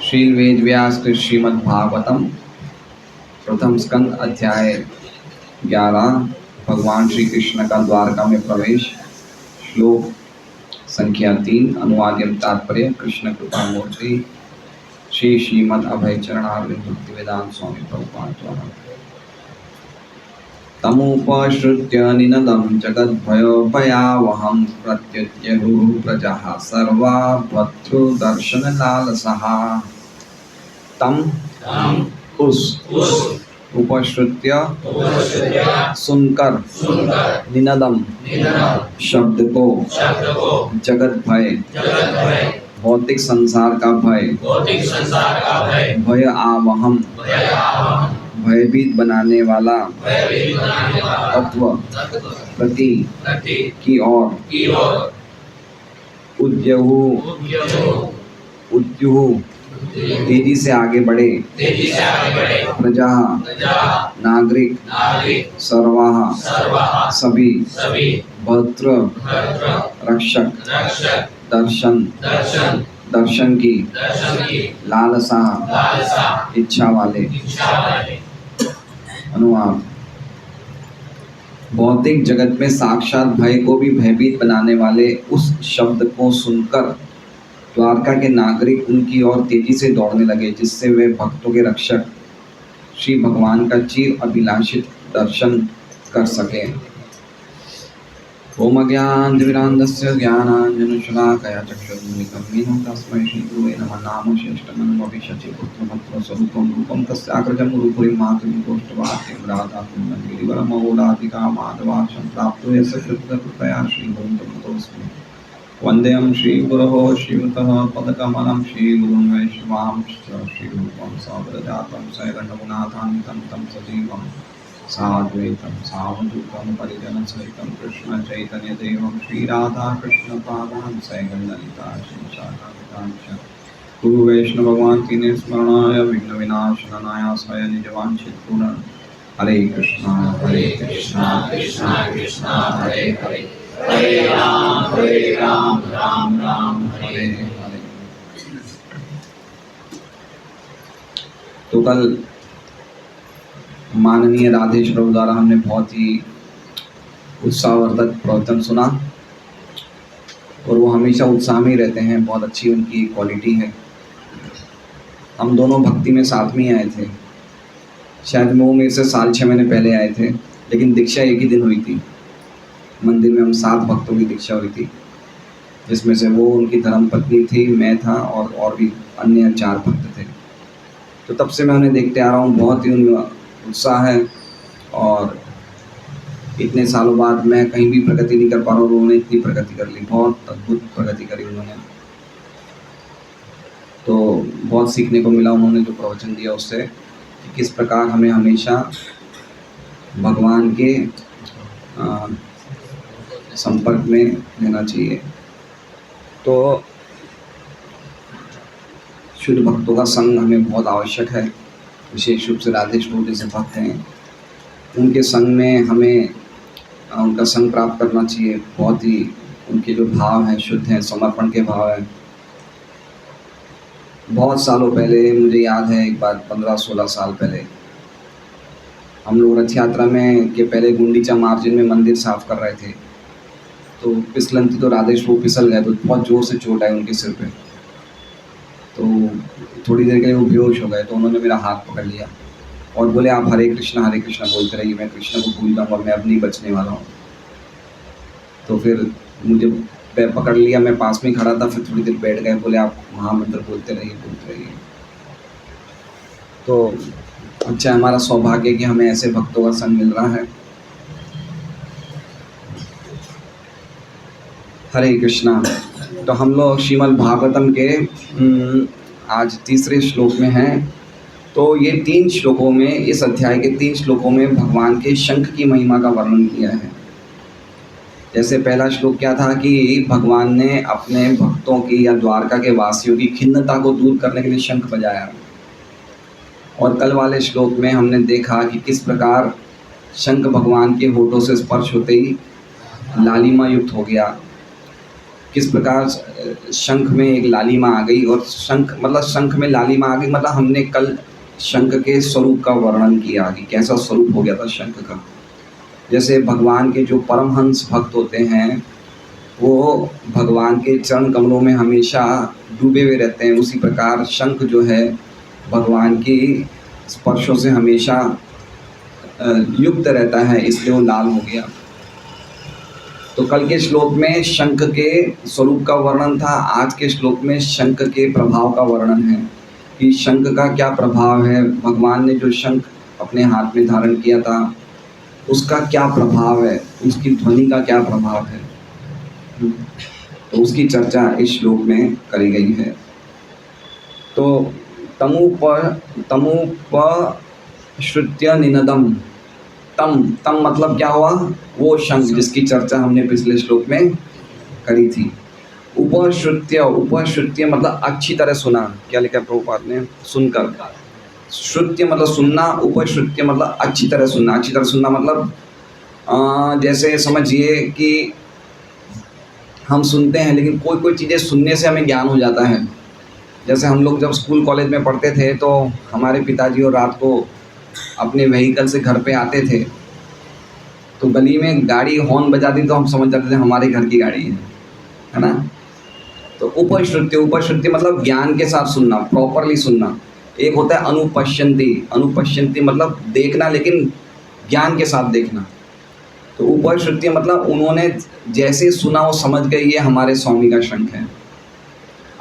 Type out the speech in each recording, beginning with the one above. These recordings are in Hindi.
श्री वेद व्यास कृत श्रीमद् भागवतम प्रथम स्कंद अध्याय 11। भगवान श्री कृष्ण का द्वारका में प्रवेश। श्लोक संख्या 3। अनुवाद एवं तात्पर्य कृष्ण कृपा मूर्ति श्री श्रीमद् अभय चरणारविंद भक्तिवेदांत स्वामी प्रभुपाद द्वारा। तमुपश्रुत्य निनदं जगद्भयोभयावहं प्रत्युज्जहुः प्रजाः सर्वा भर्तृदर्शनलालसाः। तम उस उपश्रुत्य सुनकर निनदम शब्द को जगत भय भौतिक संसार का भय भय आवहम भयभीत बनाने वाला तत्व प्रति की ओर उद्युहु तेजी से आगे बढ़े प्रजा नागरिक सर्वाः सभी भद्र रक्षक दर्शन की लालसा इच्छा वाले। अनुवाद। भौतिक जगत में साक्षात भय को भी भयभीत बनाने वाले उस शब्द को सुनकर द्वारका के नागरिक उनकी ओर तेजी से दौड़ने लगे, जिससे वे भक्तों के रक्षक श्री भगवान का चिर अभिलाषित दर्शन कर सके। ओम अज्ञानतिमिरान्धस्य ज्ञानाञ्जनशलाकया चक्षुरुन्मीलितं तस्मै श्रीगुरुवे नमः। नाम श्रेष्ठमन्वपि शचीपुत्रमत्रस्वरूपं रूपं तस्याग्रजं रूपुरीं मातुः राधाकुण्डं गिरिवरमहोलाधिका माधवाक्षं प्राप्तो यस्य कृतकृपया श्रीगुरुं तमतोऽस्मि। वन्देऽहं श्रीगुरोः श्रीयुतः पदकमलं श्रीगुरुं वैष्णवांश्च श्रीरूपं सवरजातं सैगण्डगुणाथान्वितं तं सजीवं साद्वैतं सावधूतं परिजनसहितं कृष्ण चैतन्यदेवं श्रीराधाकृष्णपादान् सैगण्डललिता श्रीशाखान्वितांश्च गुरु वैष्णव भगवान् तीने स्मरणाय विघ्नविनाशनाय स्वयं निजवाञ्छितपूर्ण। हरे कृष्णा कृष्णा कृष्णा हरे हरे हरे राम राम राम हरे हरे। तो कल माननीय राधेश प्रभु द्वारा हमने बहुत ही उत्साहवर्धक प्रवचन सुना और वो हमेशा उत्साह में ही रहते हैं। बहुत अच्छी उनकी क्वालिटी है। हम दोनों भक्ति में साथ में ही आए थे। शायद वो मेरे से साल 6 महीने पहले आए थे, लेकिन दीक्षा एक ही दिन हुई थी। मंदिर में हम 7 भक्तों की दीक्षा हुई थी, जिसमें से वो उनकी धर्मपत्नी थी, मैं था और भी अन्य 4 भक्त थे। तो तब से मैं उन्हें देखते आ रहा हूँ। बहुत ही उनमें उत्साह है और इतने सालों बाद मैं कहीं भी प्रगति नहीं कर पा रहा हूँ, उन्होंने इतनी प्रगति कर ली। बहुत अद्भुत प्रगति करी उन्होंने। तो बहुत सीखने को मिला उन्होंने जो प्रवचन दिया उससे, कि किस प्रकार हमें हमेशा भगवान के संपर्क में रहना चाहिए। तो शुद्ध भक्तों का संग हमें बहुत आवश्यक है। विशेष रूप से राधेश प्रभु जैसे भक्त हैं, उनके संग में हमें उनका संग प्राप्त करना चाहिए। बहुत ही उनके जो भाव हैं शुद्ध हैं, समर्पण के भाव हैं। बहुत सालों पहले मुझे याद है, एक बार 15-16 साल पहले हम लोग रथ यात्रा में के पहले गुंडीचा मार्जिन में मंदिर साफ कर रहे थे। तो फिसलन थी, तो राधेश प्रभु फिसल गए, तो बहुत ज़ोर से चोट आई उनके सिर पे। तो थोड़ी देर के लिए वो बेहोश हो गए। तो उन्होंने मेरा हाथ पकड़ लिया और बोले, आप हरे कृष्णा बोलते रहिए, मैं कृष्ण को भूल जाऊँगा, मैं अब नहीं बचने वाला हूँ। तो फिर मुझे पकड़ लिया, मैं पास में खड़ा था। फिर थोड़ी देर बैठ गए, बोले आप महामंत्र बोलते रहिए। तो अच्छा, हमारा सौभाग्य कि हमें ऐसे भक्तों का संग मिल रहा है। हरे कृष्णा। तो हम लोग श्रीमद् भागवतम के आज तीसरे श्लोक में हैं। तो ये 3 श्लोकों में, इस अध्याय के 3 श्लोकों में भगवान के शंख की महिमा का वर्णन किया है। जैसे पहला श्लोक क्या था कि भगवान ने अपने भक्तों की या द्वारका के वासियों की खिन्नता को दूर करने के लिए शंख बजाया। और कल वाले श्लोक में हमने देखा कि किस प्रकार शंख भगवान के होठों से स्पर्श होते ही लालिमा युक्त हो गया किस प्रकार शंख में एक लालिमा आ गई, और शंख में लालिमा आ गई मतलब हमने कल शंख के स्वरूप का वर्णन किया कि कैसा स्वरूप हो गया था शंख का। जैसे भगवान के जो परमहंस भक्त होते हैं वो भगवान के चरण कमलों में हमेशा डूबे हुए रहते हैं, उसी प्रकार शंख जो है भगवान की स्पर्शों से हमेशा युक्त रहता है, इसलिए वो लाल हो गया। तो कल के श्लोक में शंख के स्वरूप का वर्णन था, आज के श्लोक में शंख के प्रभाव का वर्णन है कि शंख का क्या प्रभाव है। भगवान ने जो शंख अपने हाथ में धारण किया था उसका क्या प्रभाव है, उसकी ध्वनि का क्या प्रभाव है, तो उसकी चर्चा इस श्लोक में करी गई है। तो तमुपश्रुत्य निनदम, तम मतलब क्या हुआ, वो शंख जिसकी चर्चा हमने पिछले श्लोक में करी थी। उपश्रुत्य मतलब अच्छी तरह सुना, क्या लिखा है प्रभुपाद ने, सुनकर। श्रुत्य मतलब सुनना, उपश्रुत्य मतलब अच्छी तरह सुनना। अच्छी तरह सुनना मतलब जैसे समझिए कि हम सुनते हैं लेकिन कोई कोई चीज़ें सुनने से हमें ज्ञान हो जाता है। जैसे हम लोग जब स्कूल कॉलेज में पढ़ते थे तो हमारे पिताजी और रात को अपने व्हीकल से घर पे आते थे तो गली में गाड़ी हॉर्न बजाती तो हम समझ जाते थे हमारे घर की गाड़ी है ना। तो उपश्रुत्य मतलब ज्ञान के साथ सुनना, प्रॉपरली सुनना। एक होता है अनुपश्यंती मतलब देखना लेकिन ज्ञान के साथ देखना। तो उपश्रुत्य मतलब उन्होंने जैसे सुना वो समझ गए ये हमारे स्वामी का शंख है।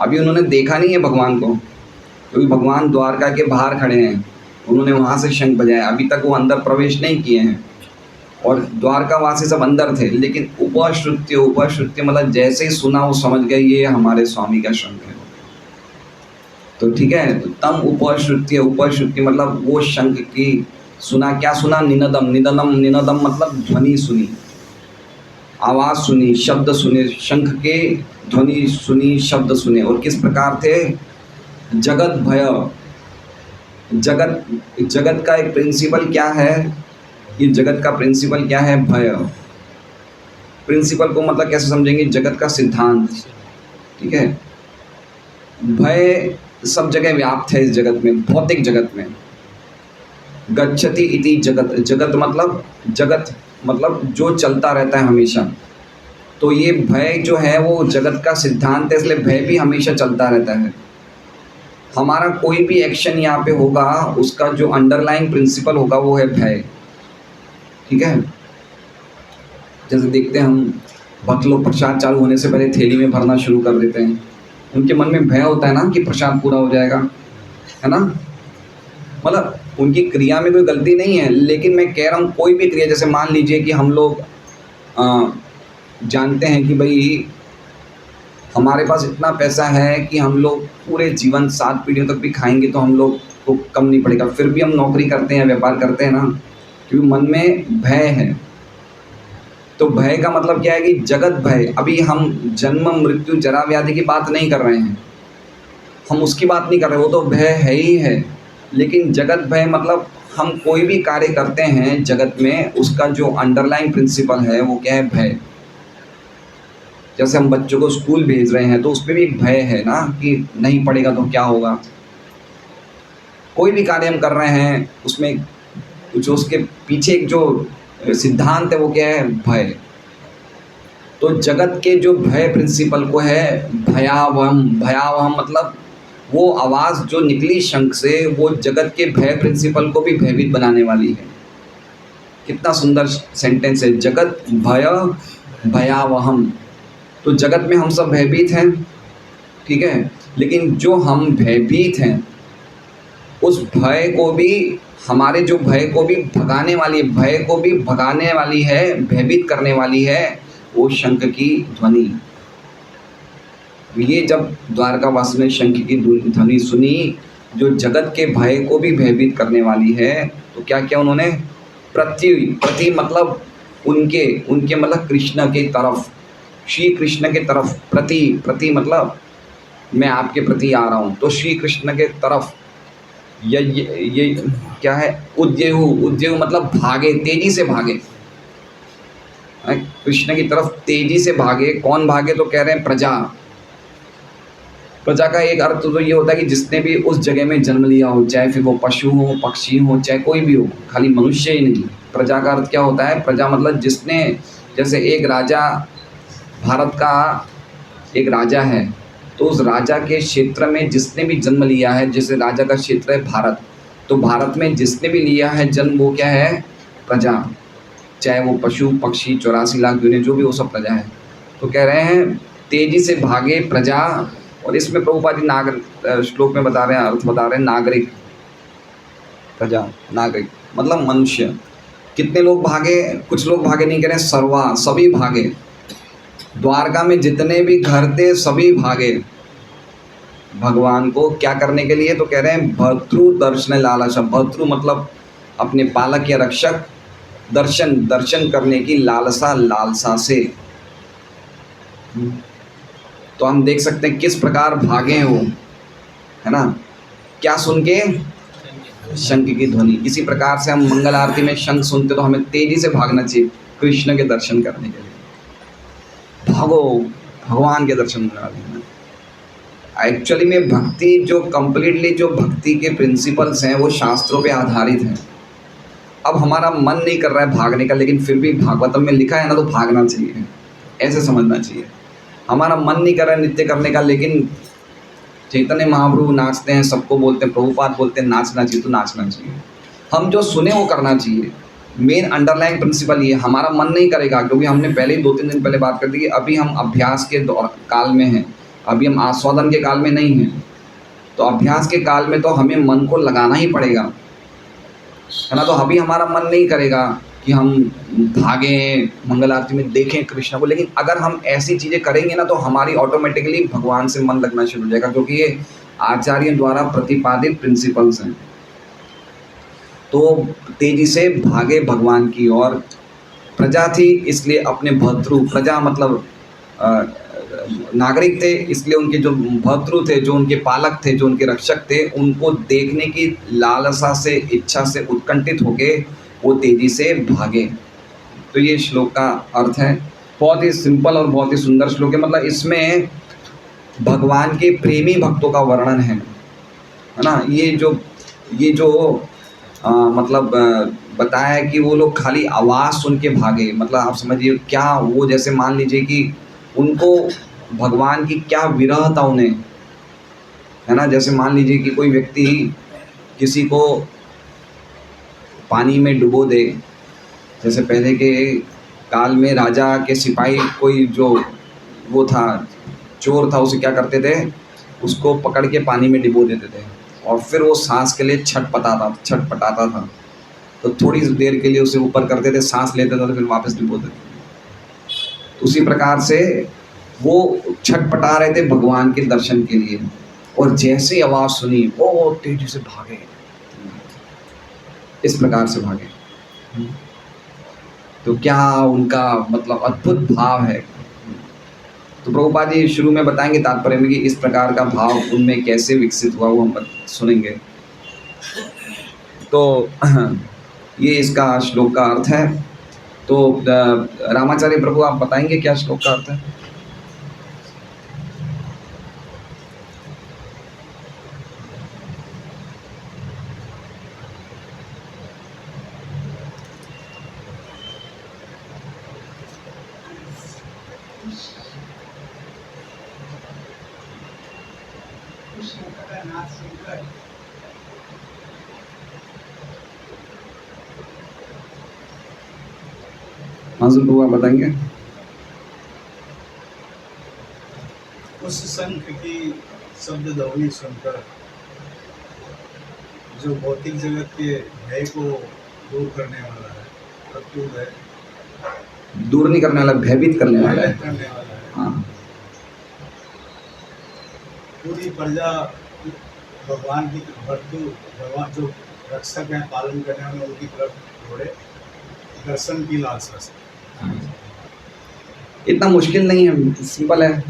अभी उन्होंने देखा नहीं है भगवान को, क्योंकि भगवान द्वारका के बाहर खड़े हैं, उन्होंने वहाँ से शंख बजाया, अभी तक वो अंदर प्रवेश नहीं किए हैं और द्वारकावासी सब अंदर थे। लेकिन उपश्रुत्य मतलब जैसे ही सुना वो समझ गए ये हमारे स्वामी का शंख है। तो ठीक है, तो तम उपश्रुत्य मतलब वो शंख की सुना, क्या सुना, निनदम मतलब ध्वनि सुनी, आवाज़ सुनी, शब्द सुने, शंख के ध्वनि सुनी, शब्द सुने। और किस प्रकार थे, जगत भय, जगत का एक प्रिंसिपल क्या है, ये जगत का प्रिंसिपल क्या है, भय। प्रिंसिपल को मतलब कैसे समझेंगे, जगत का सिद्धांत, ठीक है। भय सब जगह व्याप्त है इस जगत में, भौतिक जगत में। गच्छति इति जगत मतलब जो चलता रहता है हमेशा। तो ये भय जो है वो जगत का सिद्धांत है, इसलिए भय भी हमेशा चलता रहता है। हमारा कोई भी एक्शन यहाँ पे होगा उसका जो अंडरलाइन प्रिंसिपल होगा वो है भय, ठीक है। जैसे देखते हैं हम भक्त लोग प्रसाद चालू होने से पहले थैली में भरना शुरू कर देते हैं, उनके मन में भय होता है ना कि प्रसाद पूरा हो जाएगा, है ना। मतलब उनकी क्रिया में कोई गलती नहीं है, लेकिन मैं कह रहा हूँ कोई भी क्रिया, जैसे मान लीजिए कि हम लोग जानते हैं कि भाई हमारे पास इतना पैसा है कि हम लोग पूरे जीवन 7 पीढ़ियों तक भी खाएंगे तो हम लोग को कम नहीं पड़ेगा, फिर भी हम नौकरी करते हैं, व्यापार करते हैं ना, क्योंकि मन में भय है। तो भय का मतलब क्या है कि जगत भय। अभी हम जन्म मृत्यु जरा व्याधि की बात नहीं कर रहे हैं, हम उसकी बात नहीं कर रहे, वो तो भय है ही है। लेकिन जगत भय मतलब हम कोई भी कार्य करते हैं जगत में, उसका जो अंडरलाइन प्रिंसिपल है वो क्या है, भय। जैसे हम बच्चों को स्कूल भेज रहे हैं तो उसमें भी एक भय है ना कि नहीं पढ़ेगा तो क्या होगा। कोई भी कार्य हम कर रहे हैं उसमें जो उसके पीछे एक जो सिद्धांत है वो क्या है, भय। तो जगत के जो भय प्रिंसिपल को है भयावहम मतलब वो आवाज़ जो निकली शंख से वो जगत के भय प्रिंसिपल को भी भयभीत बनाने वाली है। कितना सुंदर सेंटेंस है, जगत भयावहम। तो जगत में हम सब भयभीत हैं, ठीक है, लेकिन जो हम भयभीत हैं उस भय को भी, हमारे जो भय को भी भगाने वाली, भय को भी भगाने वाली है, भयभीत करने वाली है वो शंख की ध्वनि। ये जब द्वारकावासी ने शंख की ध्वनि सुनी जो जगत के भय को भी भयभीत करने वाली है, तो क्या किया उन्होंने, प्रति मतलब उनके मतलब कृष्ण के तरफ, श्री कृष्ण के तरफ, प्रति मतलब मैं आपके प्रति आ रहा हूँ, तो श्री कृष्ण के तरफ ये क्या है, उद्येहु मतलब भागे, तेजी से भागे। कृष्ण की तरफ तेजी से भागे। कौन भागे? तो कह रहे हैं प्रजा। प्रजा का एक अर्थ तो ये होता है कि जिसने भी उस जगह में जन्म लिया हो, चाहे फिर वो पशु हो, पक्षी हो, चाहे कोई भी हो, खाली मनुष्य ही नहीं। प्रजा का अर्थ क्या होता है? प्रजा मतलब जिसने, जैसे एक राजा, भारत का एक राजा है, तो उस राजा के क्षेत्र में जिसने भी जन्म लिया है, जैसे राजा का क्षेत्र है भारत, तो भारत में जिसने भी लिया है जन्म, वो क्या है? प्रजा। चाहे वो पशु पक्षी 84 लाख यूनिट जो भी, वो सब प्रजा है। तो कह रहे हैं तेजी से भागे प्रजा। और इसमें प्रभुपाद जी नागरिक श्लोक में बता रहे हैं, अर्थ बता रहे हैं नागरिक। प्रजा नागरिक मतलब मनुष्य। कितने लोग भागे? कुछ लोग भागे नहीं, कह रहे हैं सर्वा, सभी भागे। द्वारका में जितने भी घर थे सभी भागे भगवान को क्या करने के लिए? तो कह रहे हैं भर्तृ दर्शन लालसा। भर्तृ मतलब अपने पालक या रक्षक, दर्शन दर्शन करने की लालसा, लालसा से। तो हम देख सकते हैं किस प्रकार भागे हैं वो, है ना? क्या सुन के? शंख की ध्वनि। इसी प्रकार से हम मंगल आरती में शंख सुनते तो हमें तेजी से भागना चाहिए कृष्ण के दर्शन करने के लिए। भागो, भगवान के दर्शन करा देना। एक्चुअली में भक्ति जो कंप्लीटली, जो भक्ति के प्रिंसिपल्स हैं वो शास्त्रों पे आधारित हैं। अब हमारा मन नहीं कर रहा है भागने का, लेकिन फिर भी भागवतम में लिखा है ना, तो भागना चाहिए, ऐसे समझना चाहिए। हमारा मन नहीं कर रहा है नृत्य करने का, लेकिन चैतन्य महाप्रभु नाचते हैं, सबको बोलते हैं, प्रभुपाद बोलते हैं नाचना चाहिए, तो नाचना चाहिए। हम जो सुने वो करना चाहिए। मेन अंडरलाइन प्रिंसिपल ये, हमारा मन नहीं करेगा, क्योंकि हमने पहले ही 2-3 दिन पहले बात कर दी कि अभी हम अभ्यास के दौर काल में हैं, अभी हम आस्वादन के काल में नहीं हैं। तो अभ्यास के काल में तो हमें मन को लगाना ही पड़ेगा, है ना? तो अभी हमारा मन नहीं करेगा कि हम भागें, मंगल आरती में देखें कृष्ण को। लेकिन अगर हम ऐसी चीज़ें करेंगे ना, तो हमारी ऑटोमेटिकली भगवान से मन लगना शुरू हो जाएगा, क्योंकि ये आचार्यों द्वारा प्रतिपादित प्रिंसिपल्स हैं। तो तेजी से भागे भगवान की ओर। प्रजा थी इसलिए अपने भर्तृ, प्रजा मतलब नागरिक थे, इसलिए उनके जो भर्तृ थे, जो उनके पालक थे, जो उनके रक्षक थे, उनको देखने की लालसा से, इच्छा से उत्कंठित होके वो तेजी से भागे। तो ये श्लोक का अर्थ है। बहुत ही सिंपल और बहुत ही सुंदर श्लोक है। मतलब इसमें भगवान के प्रेमी भक्तों का वर्णन है ना? ये जो मतलब बताया है कि वो लोग खाली आवाज़ सुन के भागे। मतलब आप समझिए क्या, वो जैसे मान लीजिए कि उनको भगवान की क्या विरह था उन्हें, है ना? जैसे मान लीजिए कि कोई व्यक्ति किसी को पानी में डुबो दे। जैसे पहले के काल में राजा के सिपाही, कोई जो वो था, चोर था, उसे क्या करते थे? उसको पकड़ के पानी में डुबो देते थे, और फिर वो सांस के लिए छटपटाता था। तो थोड़ी देर के लिए उसे ऊपर करते थे, सांस लेते थे, तो फिर वापस डुबो देते थे। तो उसी प्रकार से वो छटपटा रहे थे भगवान के दर्शन के लिए, और जैसे ही आवाज़ सुनी वो तेजी से भागे, इस प्रकार से भागे। तो क्या उनका मतलब अद्भुत भाव है। तो प्रभुपाद जी शुरू में बताएंगे तात्पर्य में कि इस प्रकार का भाव उनमें कैसे विकसित हुआ, वो हम सुनेंगे। तो ये इसका श्लोक का अर्थ है। तो रामाचार्य प्रभु आप बताएंगे क्या श्लोक का अर्थ है? हाजिर प्रभु आप बताएंगे। उस शंख की शब्द ध्वनि सुनकर जो भौतिक जगत के भय को दूर करने वाला है, प्रत्युत है, दूर नहीं करने वाला, भयभीत करने वाला है। करने वाला है। हाँ, पूरी प्रजा भगवान की भक्तु, भगवान जो रक्षक हैं, पालन करने वाले, उनकी तरफ दौड़े दर्शन की लालसा से। इतना मुश्किल नहीं है, सिंपल है।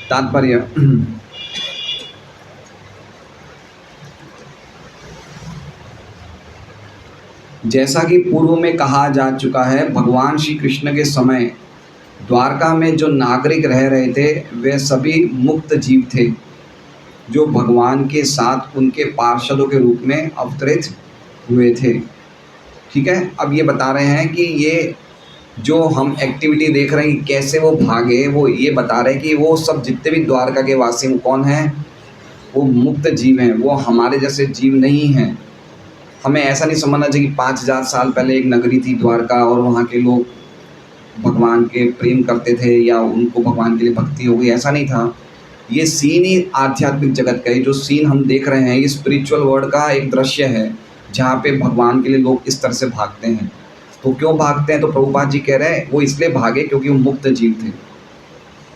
तात्पर्य, जैसा कि पूर्व में कहा जा चुका है, भगवान श्री कृष्ण के समय द्वारका में जो नागरिक रह रहे थे वे सभी मुक्त जीव थे, जो भगवान के साथ उनके पार्षदों के रूप में अवतरित हुए थे। ठीक है, अब ये बता रहे हैं कि ये जो हम एक्टिविटी देख रहे हैं कैसे वो भागे, वो ये बता रहे हैं कि वो सब जितने भी द्वारका के वासी वो कौन हैं, वो मुक्त जीव हैं, वो हमारे जैसे जीव नहीं हैं। हमें ऐसा नहीं समझना चाहिए कि 5000 साल पहले एक नगरी थी द्वारका और वहाँ के लोग भगवान के प्रेम करते थे या उनको भगवान के लिए भक्ति हो गई, ऐसा नहीं था। ये सीन ही आध्यात्मिक जगत का है, जो सीन हम देख रहे हैं ये स्पिरिचुअल वर्ल्ड का एक दृश्य है जहाँ पे भगवान के लिए लोग इस तरह से भागते हैं। तो क्यों भागते हैं, तो प्रभुपाद जी कह रहे हैं वो इसलिए भागे क्योंकि वो मुक्त जीव थे।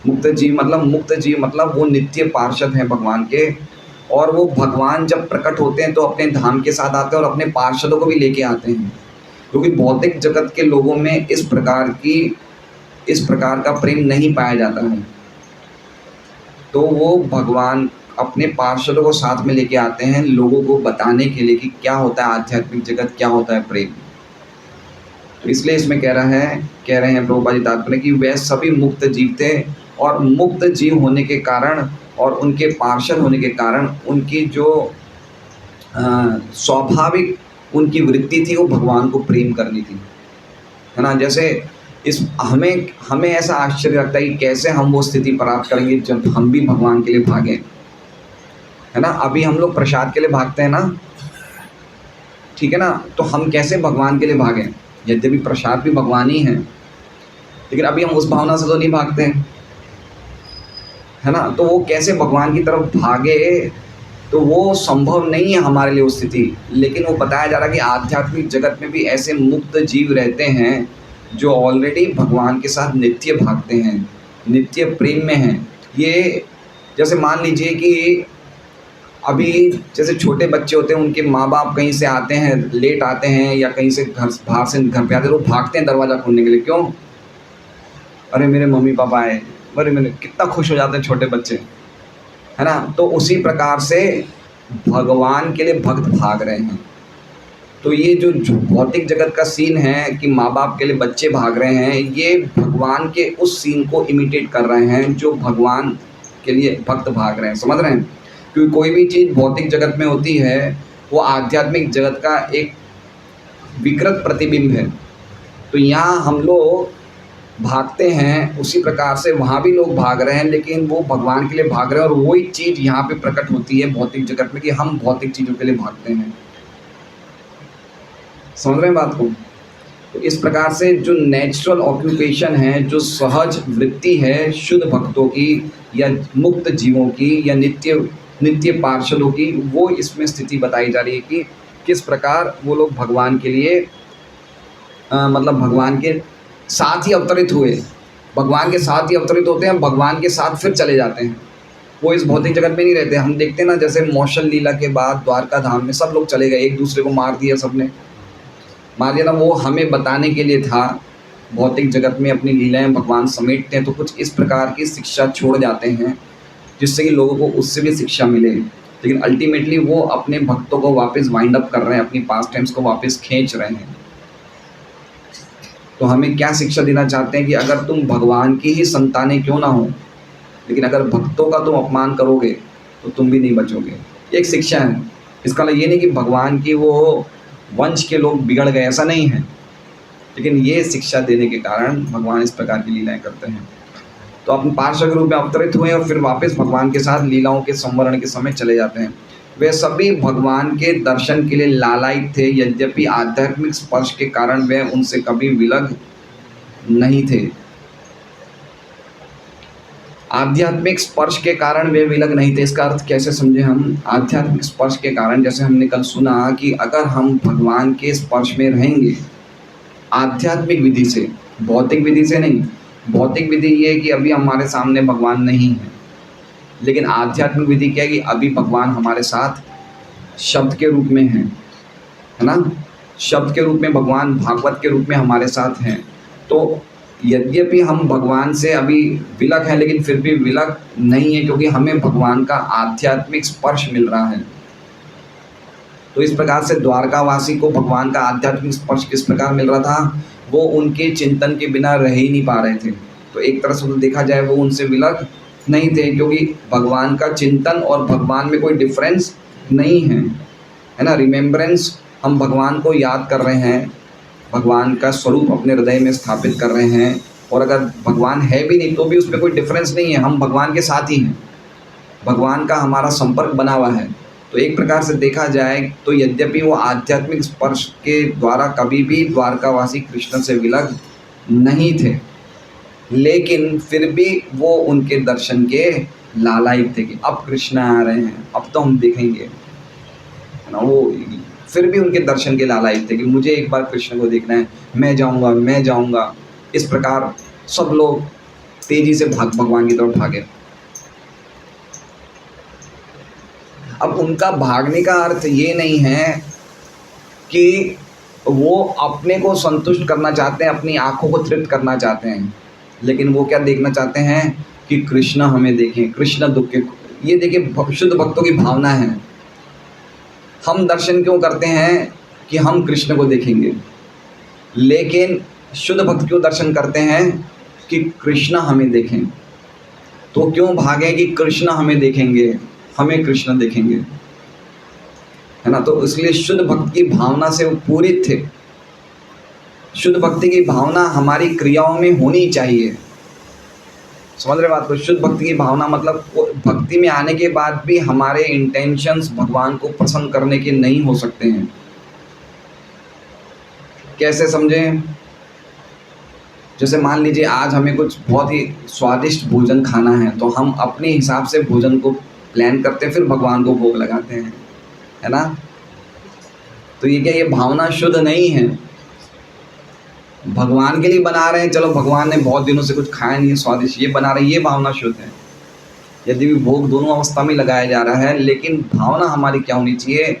मुक्त जीव मतलब वो नित्य पार्षद हैं भगवान के, और वो भगवान जब प्रकट होते हैं तो अपने धाम के साथ आते हैं और अपने पार्षदों को भी लेके आते हैं, क्योंकि भौतिक जगत के लोगों में इस प्रकार का प्रेम नहीं पाया जाता है। तो वो भगवान अपने पार्षदों को साथ में लेके आते हैं लोगों को बताने के लिए कि क्या होता है आध्यात्मिक जगत, क्या होता है प्रेम। तो इसलिए इसमें कह रहे हैं प्रभुपाद जी तात्पर्य कि वह सभी मुक्त जीव थे, और मुक्त जीव होने के कारण और उनके पार्षद होने के कारण उनकी जो स्वाभाविक उनकी वृत्ति थी वो भगवान को प्रेम करनी थी, है ना। जैसे इस हमें ऐसा आश्चर्य लगता है कि कैसे हम वो स्थिति प्राप्त करेंगे जब हम भी भगवान के लिए भागें, है ना। अभी हम लोग प्रसाद के लिए भागते हैं ना, ठीक है ना, तो हम कैसे भगवान के लिए भागें, यद्यपि प्रसाद भी भगवान ही है, लेकिन अभी हम उस भावना से तो नहीं भागते हैं, है ना। तो वो कैसे भगवान की तरफ भागे, तो वो संभव नहीं है हमारे लिए वो स्थिति। लेकिन वो बताया जा रहा है कि आध्यात्मिक जगत में भी ऐसे मुक्त जीव रहते हैं जो ऑलरेडी भगवान के साथ नित्य भागते हैं, नित्य प्रेम में हैं। ये जैसे मान लीजिए कि अभी जैसे छोटे बच्चे होते हैं, उनके माँ बाप कहीं से आते हैं, लेट आते हैं या कहीं से बाहर से घर पे आते हैं, तो भागते हैं दरवाज़ा खोलने के लिए। क्यों? अरे मेरे मम्मी पापा आए, अरे मेरे, कितना खुश हो जाते हैं छोटे बच्चे, है ना। तो उसी प्रकार से भगवान के लिए भक्त भाग रहे हैं। तो ये जो भौतिक जगत का सीन है कि माँ बाप के लिए बच्चे भाग रहे हैं, ये भगवान के उस सीन को इमिटेट कर रहे हैं जो भगवान के लिए भक्त भाग रहे हैं, समझ रहे हैं। क्योंकि कोई भी चीज़ भौतिक जगत में होती है वो आध्यात्मिक जगत का एक विकृत प्रतिबिंब है। तो यहाँ हम लोग भागते हैं, उसी प्रकार से वहाँ भी लोग भाग रहे हैं, लेकिन वो भगवान के लिए भाग रहे हैं, और वही चीज़ यहाँ पे प्रकट होती है भौतिक जगत में कि हम भौतिक चीज़ों के लिए भागते हैं। समझ रहे हैं बात को। तो इस प्रकार से जो नेचुरल ऑक्यूपेशन है, जो सहज वृत्ति है शुद्ध भक्तों की या मुक्त जीवों की या नित्य पार्षदों की, वो इसमें स्थिति बताई जा रही है कि किस प्रकार वो लोग भगवान के लिए मतलब भगवान के साथ ही अवतरित हुए, भगवान के साथ ही अवतरित होते हैं, भगवान के साथ फिर चले जाते हैं। वो इस भौतिक जगत में नहीं रहते। हम देखते हैं ना, जैसे मौसल लीला के बाद द्वारका धाम में सब लोग चले गए, एक दूसरे को मार दिया, सबने मार दिया ना। वो हमें बताने के लिए था भौतिक जगत में अपनी लीलाएं भगवान समेटते हैं, तो कुछ इस प्रकार की शिक्षा छोड़ जाते हैं जिससे कि लोगों को उससे भी शिक्षा मिले। लेकिन अल्टीमेटली वो अपने भक्तों को वापस वाइंड अप कर रहे हैं, अपनी पास्ट टाइम्स को वापस खींच रहे हैं। तो हमें क्या शिक्षा देना चाहते हैं कि अगर तुम भगवान की ही संतानें क्यों ना हो, लेकिन अगर भक्तों का तुम अपमान करोगे तो तुम भी नहीं बचोगे। एक शिक्षा है। इसका मतलब ये नहीं कि भगवान की वो वंश के लोग बिगड़ गए, ऐसा नहीं है, लेकिन ये शिक्षा देने के कारण भगवान इस प्रकार की लीलाएं करते हैं। तो अपने पार्षद के रूप में अवतरित हुए और फिर वापस भगवान के साथ लीलाओं के संवरण के समय चले जाते हैं। वे सभी भगवान के दर्शन के लिए लालायित थे, यद्यपि आध्यात्मिक स्पर्श के कारण वे उनसे कभी विलग नहीं थे। आध्यात्मिक स्पर्श के कारण वे विलग नहीं थे, इसका अर्थ कैसे समझे हम। आध्यात्मिक स्पर्श के कारण, जैसे हमने कल सुना कि अगर हम भगवान के स्पर्श में रहेंगे आध्यात्मिक विधि से, भौतिक विधि से नहीं। भौतिक विधि ये है कि अभी हमारे सामने भगवान नहीं है, लेकिन आध्यात्मिक विधि क्या है कि अभी भगवान हमारे साथ शब्द के रूप में है ना। शब्द के रूप में भगवान भागवत के रूप में हमारे साथ हैं। तो यद्यपि हम भगवान से अभी विलग हैं, लेकिन फिर भी विलग नहीं है, क्योंकि हमें भगवान का आध्यात्मिक स्पर्श मिल रहा है। तो इस प्रकार से द्वारकावासी को भगवान का आध्यात्मिक स्पर्श किस प्रकार मिल रहा था, वो उनके चिंतन के बिना रह ही नहीं पा रहे थे। तो एक तरह से तो देखा जाए वो उनसे विलग नहीं थे, क्योंकि भगवान का चिंतन और भगवान में कोई डिफरेंस नहीं है, है ना। रिमेम्बरेंस, हम भगवान को याद कर रहे हैं, भगवान का स्वरूप अपने हृदय में स्थापित कर रहे हैं, और अगर भगवान है भी नहीं तो भी उसमें कोई डिफरेंस नहीं है, हम भगवान के साथ ही हैं, भगवान का हमारा संपर्क बना हुआ है। तो एक प्रकार से देखा जाए तो यद्यपि वो आध्यात्मिक स्पर्श के द्वारा कभी भी द्वारकावासी कृष्ण से विलग नहीं थे, लेकिन फिर भी वो उनके दर्शन के लालायित थे कि अब कृष्ण आ रहे हैं, अब तो हम देखेंगे, है ना। वो फिर भी उनके दर्शन के लालायित थे कि मुझे एक बार कृष्ण को देखना है, मैं जाऊंगा, मैं जाऊंगा। इस प्रकार सब लोग तेजी से भगवान की तरफ भागे। अब उनका भागने का अर्थ ये नहीं है कि वो अपने को संतुष्ट करना चाहते हैं, अपनी आंखों को तृप्त करना चाहते हैं, लेकिन वो क्या देखना चाहते हैं कि कृष्ण हमें देखें, कृष्ण दुख के। ये देखिए शुद्ध भक्तों की भावना है। हम दर्शन क्यों करते हैं कि हम कृष्ण को देखेंगे, लेकिन शुद्ध भक्त क्यों दर्शन करते हैं कि कृष्ण हमें देखें। तो क्यों भागे कि कृष्ण हमें देखेंगे, हमें कृष्ण देखेंगे, है ना। तो इसलिए शुद्ध भक्त की भावना से वो पूरित थे। शुद्ध भक्ति की भावना हमारी क्रियाओं में होनी चाहिए, समझ रहे बात को। शुद्ध भक्ति की भावना मतलब भक्ति में आने के बाद भी हमारे इंटेंशंस भगवान को प्रसन्न करने के नहीं हो सकते हैं। कैसे समझें? जैसे मान लीजिए आज हमें कुछ बहुत ही स्वादिष्ट भोजन खाना है, तो हम अपने हिसाब से भोजन को प्लान करते हैं, फिर भगवान को भोग लगाते हैं, है ना। तो ये क्या, ये भावना शुद्ध नहीं है। भगवान के लिए बना रहे हैं, चलो भगवान ने बहुत दिनों से कुछ खाया नहीं है स्वादिष्ट, ये बना रहे हैं, ये भावना शुद्ध है। यदि भी भोग दोनों अवस्था में लगाया जा रहा है, लेकिन भावना हमारी क्या होनी चाहिए?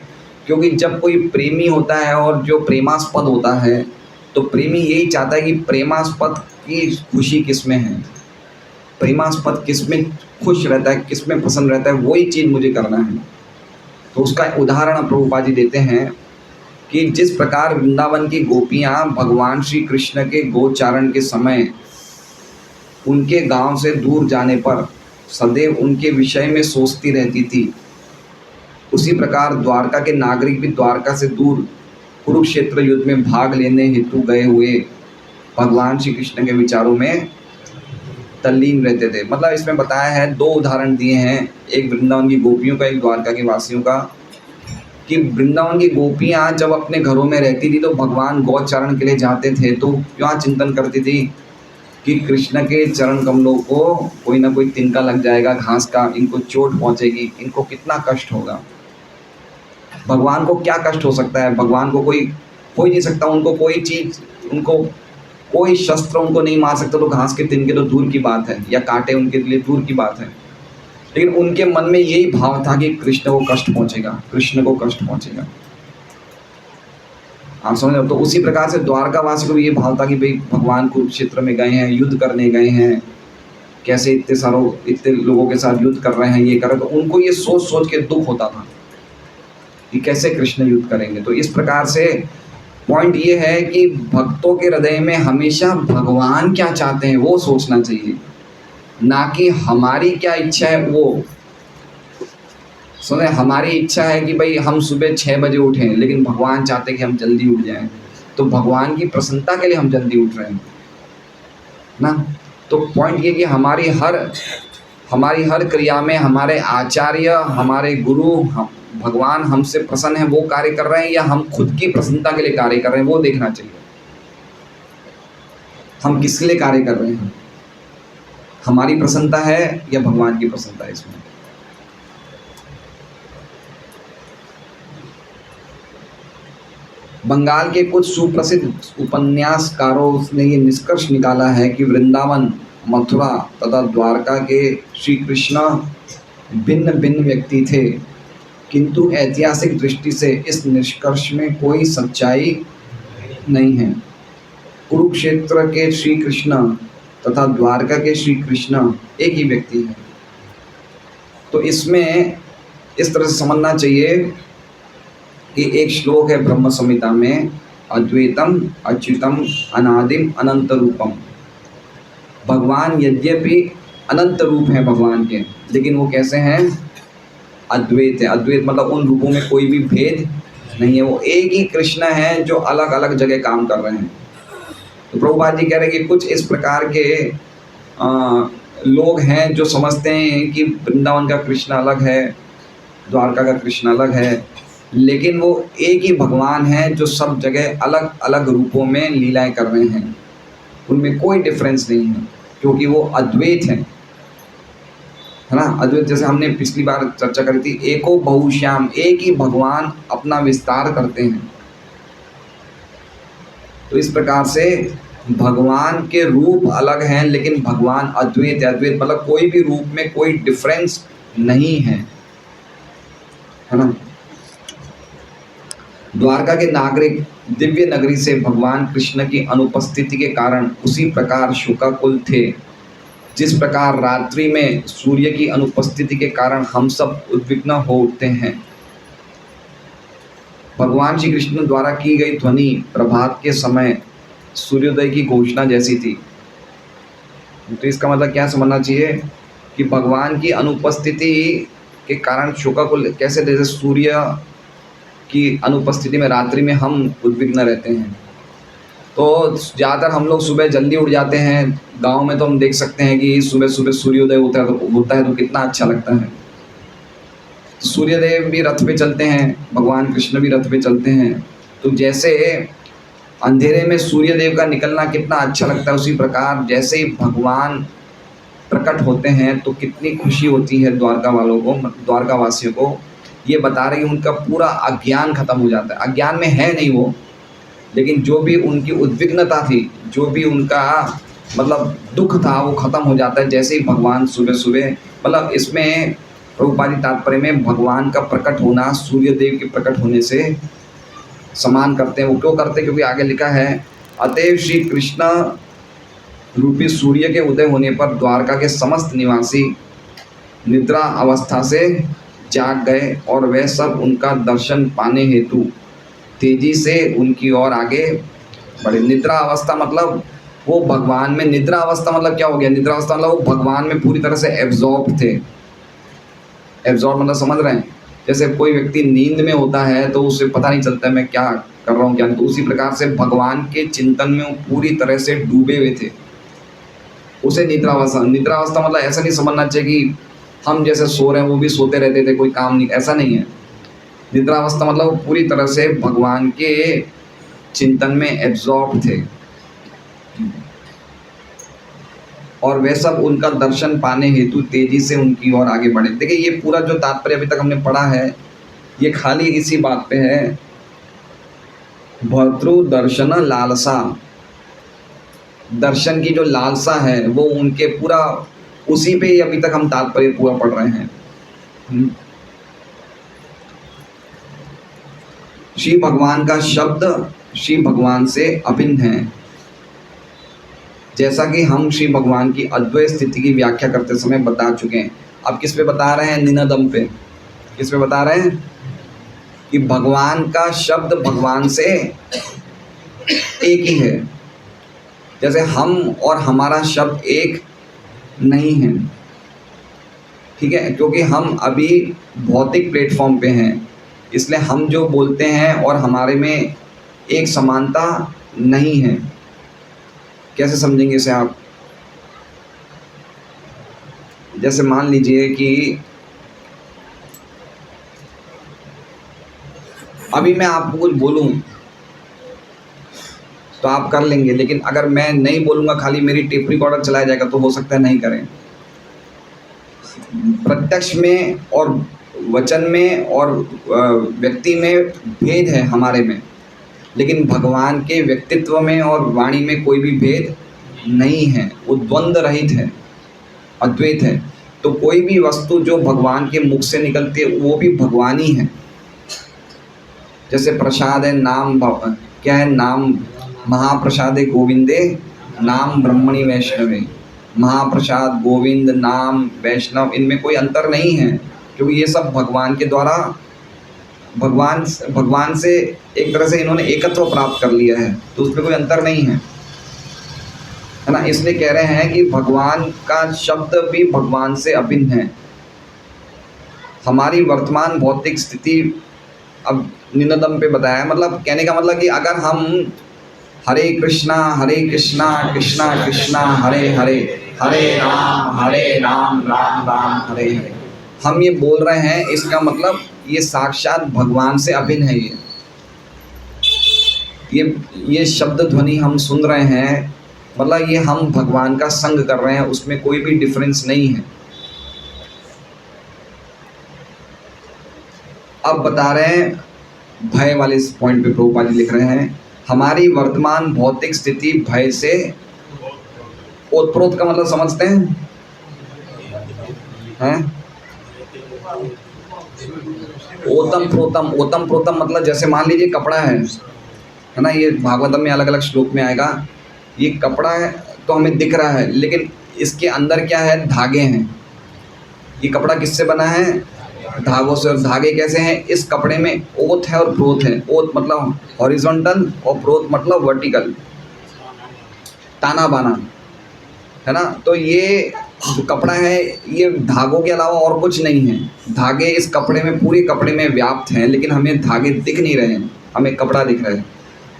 क्योंकि जब कोई प्रेमी होता है और जो प्रेमास्पद होता है, तो प्रेमी यही चाहता है कि प्रेमास्पद की खुशी किस में है, प्रेमास्पद किस में खुश रहता है, किस में प्रसन्न रहता है, वही चीज़ मुझे करना है। तो उसका उदाहरण प्रभुपाद जी देते हैं कि जिस प्रकार वृंदावन की गोपियाँ भगवान श्री कृष्ण के गोचारण के समय उनके गांव से दूर जाने पर सदैव उनके विषय में सोचती रहती थी, उसी प्रकार द्वारका के नागरिक भी द्वारका से दूर कुरुक्षेत्र युद्ध में भाग लेने हेतु गए हुए भगवान श्री कृष्ण के विचारों में तल्लीन रहते थे। मतलब इसमें बताया है, दो उदाहरण दिए हैं, एक वृंदावन की गोपियों का, एक द्वारका के वासियों का। कि वृंदावन की गोपियाँ जब अपने घरों में रहती थी तो भगवान गौचारण के लिए जाते थे, तो क्या चिंतन करती थी कि कृष्ण के चरण कमलों को कोई ना कोई तिनका लग जाएगा घास का, इनको चोट पहुँचेगी, इनको कितना कष्ट होगा। भगवान को क्या कष्ट हो सकता है? भगवान को कोई हो ही नहीं सकता, उनको कोई चीज़, उनको कोई शस्त्र उनको नहीं मार सकता, तो घास के तिनके तो दूर की बात है, या कांटे उनके लिए दूर की बात है। लेकिन उनके मन में यही भाव था कि कृष्ण को कष्ट पहुंचेगा, कृष्ण को कष्ट पहुंचेगा। आप समझ रहे हो? तो उसी प्रकार से द्वारकावासी को भी ये भाव था कि भाई भगवान कुरुक्षेत्र में गए हैं, युद्ध करने गए हैं, कैसे इतने लोगों के साथ युद्ध कर रहे हैं, ये कर रहे हैं। तो उनको ये सोच सोच के दुख होता था कि कैसे कृष्ण युद्ध करेंगे। तो इस प्रकार से पॉइंट ये है कि भक्तों के हृदय में हमेशा भगवान क्या चाहते हैं वो सोचना चाहिए, ना कि हमारी क्या इच्छा है वो। सुने, हमारी इच्छा है कि भाई हम सुबह 6 बजे उठें, लेकिन भगवान चाहते हैं कि हम जल्दी उठ जाएं, तो भगवान की प्रसन्नता के लिए हम जल्दी उठ रहे हैं ना। तो पॉइंट ये कि हमारी हर क्रिया में हमारे आचार्य, हमारे गुरु, भगवान हमसे प्रसन्न है वो कार्य कर रहे हैं, या हम खुद की प्रसन्नता के लिए कार्य कर रहे हैं, वो देखना चाहिए। हम किसके लिए कार्य कर रहे हैं, हमारी प्रसन्नता है या भगवान की प्रसन्नता है इसमें। बंगाल के कुछ सुप्रसिद्ध उपन्यासकारों ने ये निष्कर्ष निकाला है कि वृंदावन, मथुरा तथा द्वारका के श्री कृष्ण भिन्न भिन्न व्यक्ति थे, किंतु ऐतिहासिक दृष्टि से इस निष्कर्ष में कोई सच्चाई नहीं है। कुरुक्षेत्र के श्री कृष्ण तथा द्वारका के श्री कृष्ण एक ही व्यक्ति है। तो इसमें इस तरह से समझना चाहिए कि एक श्लोक है ब्रह्म संहिता में, अद्वैतम अच्युतम अनादिम अनंत रूपम। भगवान यद्यपि अनंत रूप हैं भगवान के, लेकिन वो कैसे हैं? अद्वैत है। अद्वैत मतलब उन रूपों में कोई भी भेद नहीं है, वो एक ही कृष्ण है जो अलग अलग जगह काम कर रहे हैं। तो प्रभुपाद जी कह रहे हैं कि कुछ इस प्रकार के लोग हैं जो समझते हैं कि वृंदावन का कृष्ण अलग है, द्वारका का कृष्ण अलग है, लेकिन वो एक ही भगवान है जो सब जगह अलग अलग रूपों में लीलाएं कर रहे हैं। उनमें कोई डिफरेंस नहीं है, क्योंकि वो अद्वैत हैं, है ना। अद्वैत जैसे हमने पिछली बार चर्चा करी थी, एको बहुश्याम, एक ही भगवान अपना विस्तार करते हैं। तो इस प्रकार से भगवान के रूप अलग हैं, लेकिन भगवान अद्वैत है। अद्वैत मतलब कोई भी रूप में कोई डिफरेंस नहीं है ना। द्वारका के नागरिक दिव्य नगरी से भगवान कृष्ण की अनुपस्थिति के कारण उसी प्रकार शोकाकुल थे, जिस प्रकार रात्रि में सूर्य की अनुपस्थिति के कारण हम सब उद्विग्न हो उठते हैं। भगवान श्री कृष्ण द्वारा की गई ध्वनि प्रभात के समय सूर्योदय की घोषणा जैसी थी। तो इसका मतलब क्या समझना चाहिए कि भगवान की अनुपस्थिति के कारण शोकाकुल कैसे, जैसे सूर्य की अनुपस्थिति में रात्रि में हम उद्विग्न रहते हैं। तो ज़्यादातर हम लोग सुबह जल्दी उठ जाते हैं। गांव में तो हम देख सकते हैं कि सुबह सुबह सूर्योदय होता है तो कितना अच्छा लगता है। सूर्यदेव भी रथ पे चलते हैं, भगवान कृष्ण भी रथ पे चलते हैं। तो जैसे अंधेरे में सूर्यदेव का निकलना कितना अच्छा लगता है, उसी प्रकार जैसे ही भगवान प्रकट होते हैं तो कितनी खुशी होती है द्वारका वालों को, द्वारका वासियों को। ये बता रही उनका पूरा अज्ञान खत्म हो जाता है। अज्ञान में है नहीं वो, लेकिन जो भी उनकी उद्विग्नता थी, जो भी उनका मतलब दुख था, वो खत्म हो जाता है जैसे ही भगवान सुबह सुबह, मतलब इसमें प्रभुपाद जी तात्पर्य में भगवान का प्रकट होना सूर्यदेव के प्रकट होने से समान करते हैं। वो क्यों करते हैं? क्योंकि आगे लिखा है, अतएव श्री कृष्ण रूपी सूर्य के उदय होने पर द्वारका के समस्त निवासी निद्रा अवस्था से जाग गए और वह सब उनका दर्शन पाने हेतु तेजी से उनकी ओर आगे बढ़े। निद्रा अवस्था मतलब वो भगवान में, निद्रा अवस्था मतलब क्या हो गया? निद्रा अवस्था मतलब वो भगवान में पूरी तरह से एब्जॉर्ब थे। एब्जॉर्ब मतलब समझ रहे हैं? जैसे कोई व्यक्ति नींद में होता है तो उसे पता नहीं चलता मैं क्या कर रहा हूँ क्या नहीं, तो उसी प्रकार से भगवान के चिंतन में वो पूरी तरह से डूबे हुए थे। उसे निद्रा अवस्था, निद्रा अवस्था मतलब ऐसा नहीं समझना चाहिए कि हम जैसे सो रहे हैं वो भी सोते रहते थे, कोई काम नहीं, ऐसा नहीं है। निद्रा अवस्था मतलब वो पूरी तरह से भगवान के चिंतन में एब्जॉर्ब थे और वे सब उनका दर्शन पाने हेतु तेजी से उनकी ओर आगे बढ़े। देखिए ये पूरा जो तात्पर्य अभी तक हमने पढ़ा है, ये खाली इसी बात पे है, भर्तृ दर्शन लालसा, दर्शन की जो लालसा है वो उनके पूरा उसी पे ही अभी तक हम तात्पर्य पूरा पढ़ रहे हैं। श्री भगवान का शब्द श्री भगवान से अभिन्न है। जैसा कि हम श्री भगवान की अद्वैत स्थिति की व्याख्या करते समय बता चुके हैं। अब किस पे बता रहे हैं? निनदम पे। किस पे बता रहे हैं? कि भगवान का शब्द भगवान से एक ही है। जैसे हम और हमारा शब्द एक नहीं है, ठीक है, क्योंकि हम अभी भौतिक प्लेटफॉर्म पे हैं, इसलिए हम जो बोलते हैं और हमारे में एक समानता नहीं है। कैसे समझेंगे इसे आप? जैसे मान लीजिए कि अभी मैं आपको कुछ बोलूं तो आप कर लेंगे, लेकिन अगर मैं नहीं बोलूँगा, खाली मेरी टेप रिकॉर्डर चलाया जाएगा, तो हो सकता है नहीं करें। प्रत्यक्ष में और वचन में और व्यक्ति में भेद है हमारे में, लेकिन भगवान के व्यक्तित्व में और वाणी में कोई भी भेद नहीं है। वो द्वंद्व रहित है, अद्वैत है। तो कोई भी वस्तु जो भगवान के मुख से निकलती है वो भी भगवान ही है। जैसे प्रसाद है, नाम क्या है? नाम महाप्रसादे गोविंदे नाम ब्रह्मणि वैष्णवे। महाप्रसाद, गोविंद, नाम, वैष्णव, इनमें कोई अंतर नहीं है, क्योंकि ये सब भगवान के द्वारा भगवान से एक तरह से इन्होंने एकत्व प्राप्त कर लिया है, तो उसमें कोई अंतर नहीं है ना। इसलिए कह रहे हैं कि भगवान का शब्द भी भगवान से अभिन्न है। हमारी वर्तमान भौतिक स्थिति अब निम्नतम पे बताया, मतलब कहने का मतलब कि अगर हम हरे कृष्णा कृष्णा कृष्णा हरे हरे, हरे राम राम राम हरे हरे, हम ये बोल रहे हैं, इसका मतलब ये साक्षात भगवान से अभिन्न है। ये शब्द ध्वनि हम सुन रहे हैं, मतलब ये हम भगवान का संग कर रहे हैं, उसमें कोई भी डिफरेंस नहीं है। अब बता रहे हैं भय वाले इस पॉइंट पे प्रभुपाद जी लिख रहे हैं, हमारी वर्तमान भौतिक स्थिति भय से ओतप्रोत का मतलब समझते हैं? ओतम प्रोतम मतलब जैसे मान लीजिए कपड़ा है ना, ये भागवतम में अलग अलग श्लोक में आएगा। ये कपड़ा है तो हमें दिख रहा है, लेकिन इसके अंदर क्या है? धागे हैं। ये कपड़ा किससे बना है? धागों से। और धागे कैसे हैं? इस कपड़े में ओत है और प्रोत है। ओत मतलब हॉरिजॉन्टल और प्रोत मतलब वर्टिकल, ताना बाना, है ना। तो ये जो कपड़ा है ये धागों के अलावा और कुछ नहीं है। धागे इस कपड़े में, पूरे कपड़े में व्याप्त हैं, लेकिन हमें धागे दिख नहीं रहे हैं, हमें कपड़ा दिख रहा है।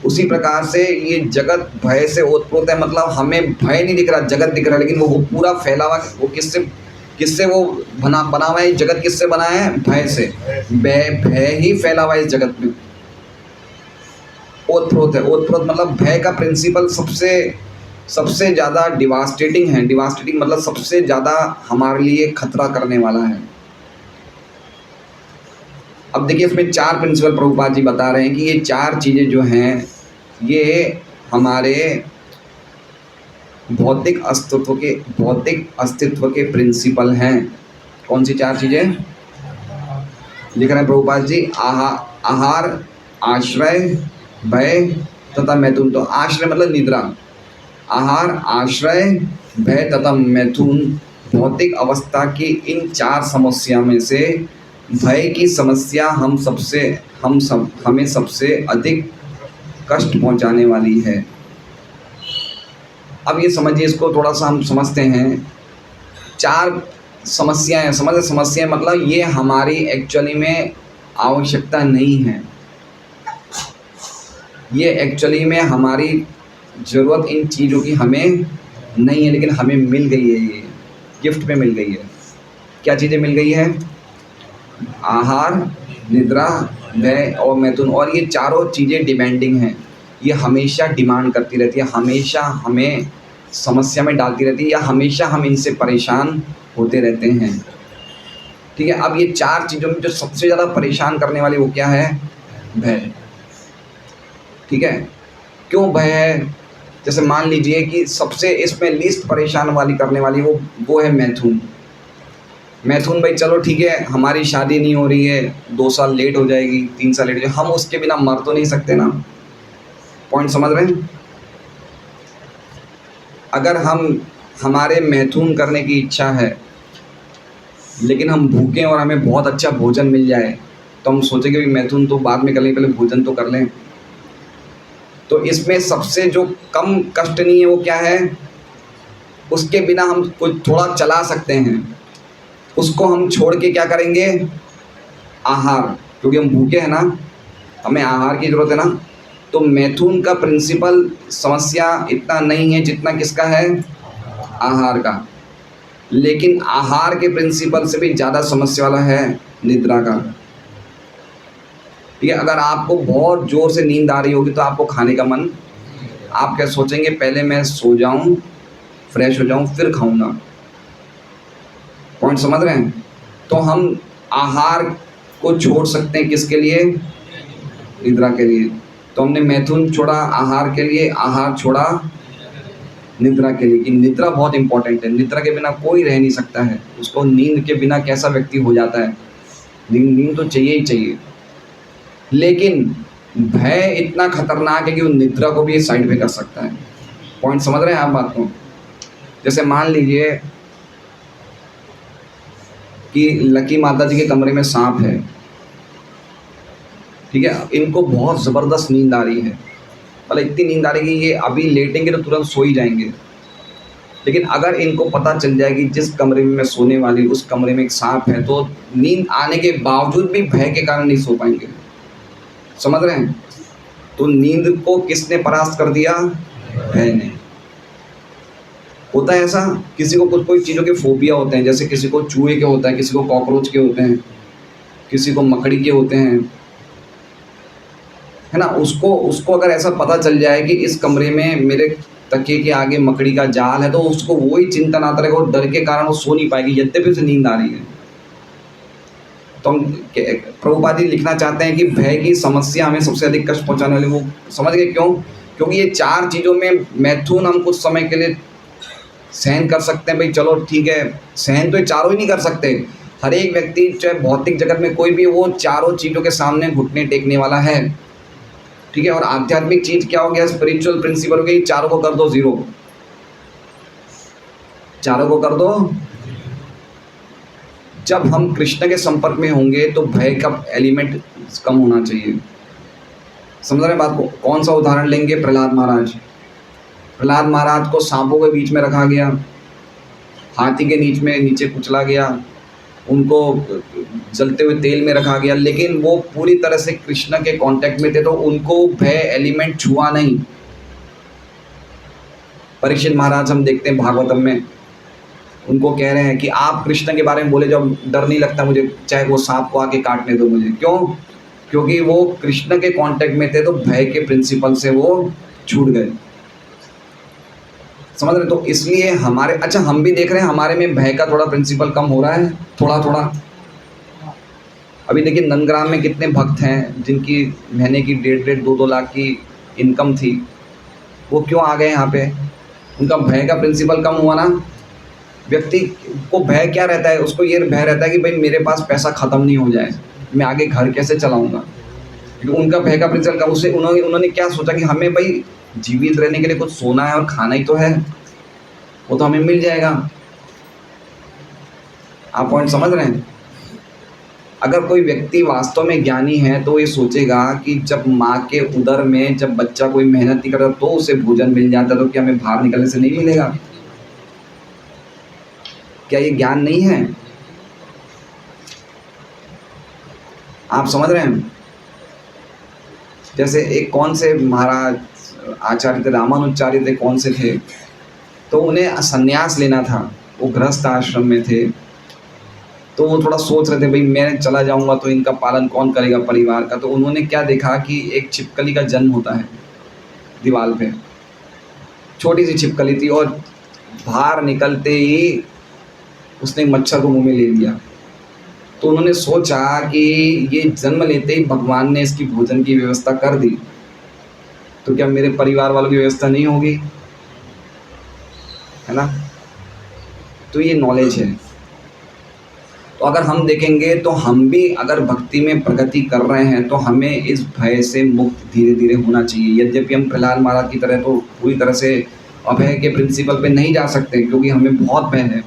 उसी प्रकार से ये जगत भय से ओतप्रोत है, मतलब हमें भय नहीं दिख रहा, जगत दिख रहा है, लेकिन वो पूरा फैला हुआ, वो किससे वो बना हुआ है? जगत किससे बना है? भय से। भय ही फैला हुआ है इस जगत में। ओतप्रोत है। ओतप्रोत मतलब भय का प्रिंसिपल सबसे ज़्यादा डिवास्टेटिंग है। डिवास्टेटिंग मतलब सबसे ज़्यादा हमारे लिए खतरा करने वाला है। अब देखिए इसमें 4 प्रिंसिपल प्रभुपाद जी बता रहे हैं कि ये 4 चीज़ें जो हैं ये हमारे भौतिक अस्तित्व के प्रिंसिपल हैं। कौन सी 4 चीज़ें लिख रहे हैं प्रभुपाद जी? आहार, आश्रय, भय तथा मैथुन। तो आश्रय मतलब निद्रा, आहार, आश्रय, भय तथा मैथुन भौतिक अवस्था की इन 4 समस्या में से भय की समस्या हमें सबसे अधिक कष्ट पहुंचाने वाली है। अब ये समझिए, इसको थोड़ा सा हम समझते हैं। 4 समस्याएं, समस्याएं मतलब ये हमारी एक्चुअली में आवश्यकता नहीं है, ये एक्चुअली में हमारी ज़रूरत इन चीज़ों की हमें नहीं है, लेकिन हमें मिल गई है, ये गिफ्ट में मिल गई है। क्या चीज़ें मिल गई है? आहार, निद्रा, भय और मैथुन। और ये चारों चीज़ें डिमांडिंग हैं, ये हमेशा डिमांड करती रहती है, हमेशा हमें समस्या में डालती रहती है, या हमेशा हम इनसे परेशान होते रहते हैं। ठीक है। अब ये 4 चीज़ों में जो सबसे ज़्यादा परेशान करने वाली वो क्या है? भय। ठीक है। क्यों भय है? जैसे मान लीजिए कि सबसे इसमें लीस्ट परेशान वाली करने वाली वो है मैथुन। मैथुन भाई चलो ठीक है, हमारी शादी नहीं हो रही है, 2 साल लेट हो जाएगी, 3 साल लेट हो जाएगी, हम उसके बिना मर तो नहीं सकते ना। पॉइंट समझ रहे हैं? अगर हमारे मैथुन करने की इच्छा है, लेकिन हम भूखे और हमें बहुत अच्छा भोजन मिल जाए, तो हम सोचेंगे भी मैथुन तो बाद में कर लें, पहले भोजन तो कर लें। तो इसमें सबसे जो कम कष्ट नहीं है वो क्या है? उसके बिना हम कुछ थोड़ा चला सकते हैं, उसको हम छोड़ के क्या करेंगे? आहार, क्योंकि हम भूखे हैं ना, हमें आहार की ज़रूरत है ना। तो मैथुन का प्रिंसिपल समस्या इतना नहीं है जितना किसका है? आहार का। लेकिन आहार के प्रिंसिपल से भी ज़्यादा समस्या वाला है निद्रा का। ठीक है। अगर आपको बहुत ज़ोर से नींद आ रही होगी तो आपको खाने का मन, आप क्या सोचेंगे? पहले मैं सो जाऊं, फ्रेश हो जाऊं, फिर खाऊंगा। पॉइंट समझ रहे हैं? तो हम आहार को छोड़ सकते हैं, किसके लिए? निद्रा के लिए। तो हमने मैथुन छोड़ा आहार के लिए, आहार छोड़ा निद्रा के लिए। कि निद्रा बहुत इंपॉर्टेंट है, निद्रा के बिना कोई रह नहीं सकता है। उसको नींद के बिना कैसा व्यक्ति हो जाता है, नींद तो चाहिए ही चाहिए। लेकिन भय इतना खतरनाक है कि वो निद्रा को भी साइड पे कर सकता है। पॉइंट समझ रहे हैं आप बात को? जैसे मान लीजिए कि लकी माता जी के कमरे में सांप है, ठीक है, इनको बहुत ज़बरदस्त नींद आ रही है, मतलब इतनी नींद आ रही है कि ये अभी लेटेंगे तो तुरंत सो ही जाएंगे। लेकिन अगर इनको पता चल जाए कि जिस कमरे में मैं सोने वाली उस कमरे में एक सांप है, तो नींद आने के बावजूद भी भय के कारण नहीं सो पाएंगे। समझ रहे हैं? तो नींद को किसने परास्त कर दिया? भय ने। होता है ऐसा, किसी को कुछ कोई चीज़ों के फोबिया होते हैं, जैसे किसी को चूहे के होता है, किसी को कॉकरोच के होते हैं, किसी को मकड़ी के होते हैं, है ना। उसको उसको अगर ऐसा पता चल जाए कि इस कमरे में मेरे तकिए के आगे मकड़ी का जाल है, तो उसको वही चिंतन आता रहेगा और डर के कारण वो सो नहीं पाएगी, यद्यपि उसे नींद आ रही है। तो हम प्रभुपाद जी लिखना चाहते हैं कि भय की समस्या हमें सबसे अधिक कष्ट पहुंचाने वाली, वो समझ गए क्यों? क्योंकि ये चार चीज़ों में मैथुन हम कुछ समय के लिए सहन कर सकते हैं, भाई चलो ठीक है, सहन तो ये चारों ही नहीं कर सकते। हर एक व्यक्ति चाहे भौतिक जगत में कोई भी, वो चारों चीज़ों के सामने घुटने टेकने वाला है, ठीक है। और आध्यात्मिक चीज़ क्या हो गया? स्पिरिचुअल प्रिंसिपल हो गई, चारों को कर दो जीरो, चारों को कर दो। जब हम कृष्ण के संपर्क में होंगे तो भय का एलिमेंट कम होना चाहिए। समझ रहे हैं बात को? कौन सा उदाहरण लेंगे? प्रहलाद महाराज। प्रहलाद महाराज को सांपों के बीच में रखा गया, हाथी के नीचे कुचला गया, उनको जलते हुए तेल में रखा गया, लेकिन वो पूरी तरह से कृष्ण के कांटेक्ट में थे, तो उनको भय एलिमेंट छुआ नहीं। परीक्षित महाराज हम देखते हैं भागवतम में, उनको कह रहे हैं कि आप कृष्ण के बारे में बोले जब डर नहीं लगता मुझे, चाहे वो सांप को आके काटने दो मुझे। क्यों? क्योंकि वो कृष्ण के कांटेक्ट में थे, तो भय के प्रिंसिपल से वो छूट गए। समझ रहे? तो इसलिए हमारे, अच्छा हम भी देख रहे हैं हमारे में भय का थोड़ा प्रिंसिपल कम हो रहा है, थोड़ा थोड़ा। अभी देखिए नंदग्राम में कितने भक्त हैं जिनकी महीने की 1.5-2 लाख की इनकम थी, वो क्यों आ गए यहाँ पे? उनका भय का प्रिंसिपल कम हुआ ना। व्यक्ति को भय क्या रहता है? उसको ये भय रहता है कि भाई मेरे पास पैसा ख़त्म नहीं हो जाए, मैं आगे घर कैसे चलाऊँगा। क्योंकि उनका भय का प्रिंसिपल कम, उससे उन्होंने क्या सोचा कि हमें भाई जीवित रहने के लिए कुछ सोना है और खाना ही तो है, वो तो हमें मिल जाएगा। आप पॉइंट समझ रहे हैं? अगर कोई व्यक्ति वास्तव में ज्ञानी है तो ये सोचेगा कि जब माँ के उदर में जब बच्चा कोई मेहनत नहीं करता तो उसे भोजन मिल जाता, तो क्या हमें बाहर निकलने से नहीं मिलेगा? क्या ये ज्ञान नहीं है? आप समझ रहे हैं? जैसे एक कौन से महाराज आचार्य थे, रामानुचार्य थे, कौन से थे, तो उन्हें संन्यास लेना था, वो गृहस्थ आश्रम में थे, तो वो थोड़ा सोच रहे थे भाई मैं चला जाऊंगा तो इनका पालन कौन करेगा परिवार का। तो उन्होंने क्या देखा कि एक छिपकली का जन्म होता है दीवार पे, छोटी सी छिपकली थी, और बाहर निकलते ही उसने मच्छर को मुंह में ले लिया। तो उन्होंने सोचा कि ये जन्म लेते ही भगवान ने इसकी भोजन की व्यवस्था कर दी, तो क्या मेरे परिवार वालों की व्यवस्था नहीं होगी, है ना। तो ये नॉलेज है। तो अगर हम देखेंगे तो हम भी अगर भक्ति में प्रगति कर रहे हैं तो हमें इस भय से मुक्त धीरे धीरे होना चाहिए। यद्यपि हम प्रहलाद महाराज की तरह तो पूरी तरह से अभय के प्रिंसिपल पे नहीं जा सकते क्योंकि हमें बहुत भय है,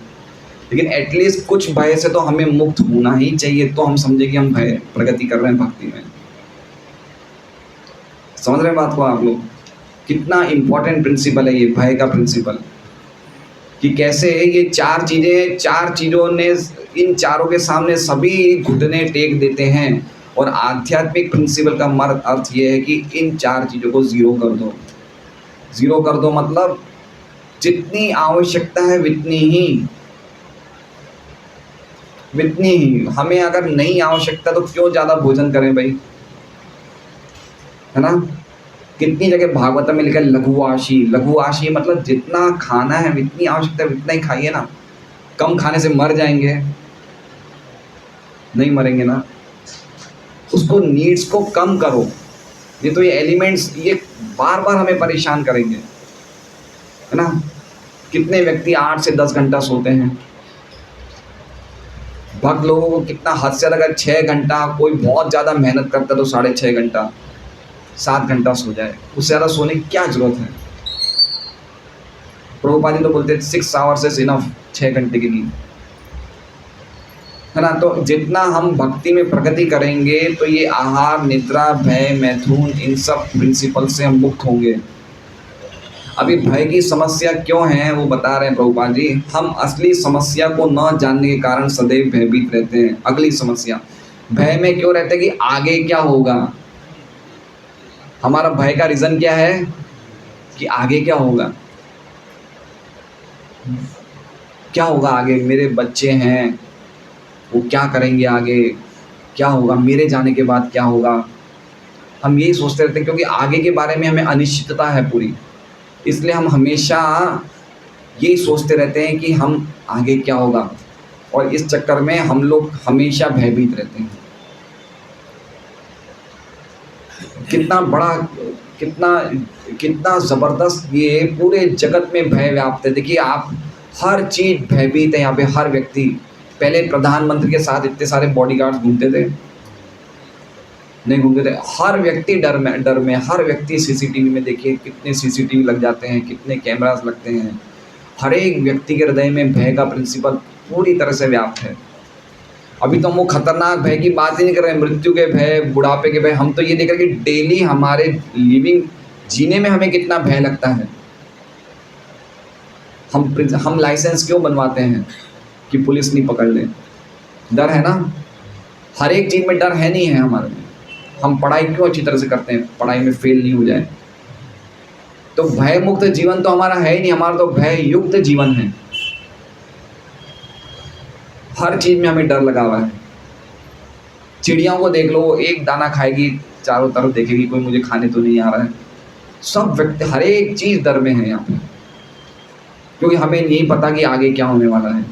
लेकिन एटलीस्ट कुछ भय से तो हमें मुक्त होना ही चाहिए, तो हम समझे कि हम भय प्रगति कर रहे हैं भक्ति में। समझ रहे हैं बात को आप लोग? कितना इम्पोर्टेंट प्रिंसिपल है ये भय का प्रिंसिपल, कि कैसे ये चार चीज़ों ने, इन चारों के सामने सभी घुटने टेक देते हैं। और आध्यात्मिक प्रिंसिपल का मर्म अर्थ ये है कि इन चार चीज़ों को ज़ीरो कर दो। ज़ीरो कर दो मतलब जितनी आवश्यकता है उतनी ही। हमें अगर नहीं आवश्यकता तो क्यों ज़्यादा भोजन करें भाई, है ना। कितनी जगह भागवत में लिखा है लघुआशी मतलब जितना खाना है इतनी आवश्यकता है उतना ही खाइए ना। कम खाने से मर जाएंगे? नहीं मरेंगे ना। उसको नीड्स को कम करो। ये तो ये एलिमेंट्स ये बार बार हमें परेशान करेंगे, है ना। कितने व्यक्ति 8 से 10 घंटा सोते हैं? भक्त लोगों को कितना हद से अगर 6 घंटा, कोई बहुत ज़्यादा मेहनत करता है तो 6.5 घंटा 7 घंटा सो जाए, उससे ज़्यादा सोने की क्या ज़रूरत है। प्रभुपाद जी तो बोलते हैं 6 आवर्स इज इनफ, 6 घंटे की नींद। है ना। तो जितना हम भक्ति में प्रगति करेंगे तो ये आहार, निद्रा, भय, मैथुन, इन सब प्रिंसिपल से हम मुक्त होंगे। अभी भय की समस्या क्यों है वो बता रहे हैं प्रभुपाद जी। हम असली समस्या को न जानने के कारण सदैव भयभीत रहते हैं। अगली समस्या, भय में क्यों रहते हैं कि आगे क्या होगा। हमारा भय का रीजन क्या है कि आगे क्या होगा, क्या होगा आगे, मेरे बच्चे हैं वो क्या करेंगे, आगे क्या होगा, मेरे जाने के बाद क्या होगा। हम यही सोचते रहते हैं क्योंकि आगे के बारे में हमें अनिश्चितता है पूरी, इसलिए हम हमेशा यही सोचते रहते हैं कि हम आगे क्या होगा, और इस चक्कर में हम लोग हमेशा भयभीत रहते हैं। कितना बड़ा, कितना कितना ज़बरदस्त ये पूरे जगत में भय व्याप्त है। देखिए आप, हर चीज़ भयभीत है यहाँ पे, हर व्यक्ति। पहले प्रधानमंत्री के साथ इतने सारे बॉडीगार्ड्स घूमते थे, नहीं घूमते थे। हर व्यक्ति डर में हर व्यक्ति सीसीटीवी में, देखिए कितने सीसीटीवी लग जाते हैं, कितने कैमरास लगते हैं। हर एक व्यक्ति के हृदय में भय का प्रिंसिपल पूरी तरह से व्याप्त है। अभी तो हम वो खतरनाक भय की बात ही नहीं कर रहे हैं, मृत्यु के भय, बुढ़ापे के भय। हम तो ये देख रहे हैं कि डेली हमारे लिविंग, जीने में हमें कितना भय लगता है। हम लाइसेंस क्यों बनवाते हैं कि पुलिस नहीं पकड़ ले, डर है ना। हर एक चीज़ में डर है नहीं है हमारे में। हम पढ़ाई क्यों अच्छी तरह से करते हैं, पढ़ाई में फेल नहीं हो जाए। तो भय मुक्त जीवन तो हमारा है ही नहीं, हमारा तो भय युक्त जीवन है। हर चीज़ में हमें डर लगा हुआ है। चिड़ियों को देख लो, एक दाना खाएगी चारों तरफ देखेगी कोई मुझे खाने तो नहीं आ रहा है। सब व्यक्ति, हर एक चीज़ डर में है यहाँ पे, क्योंकि हमें नहीं पता कि आगे क्या होने वाला है।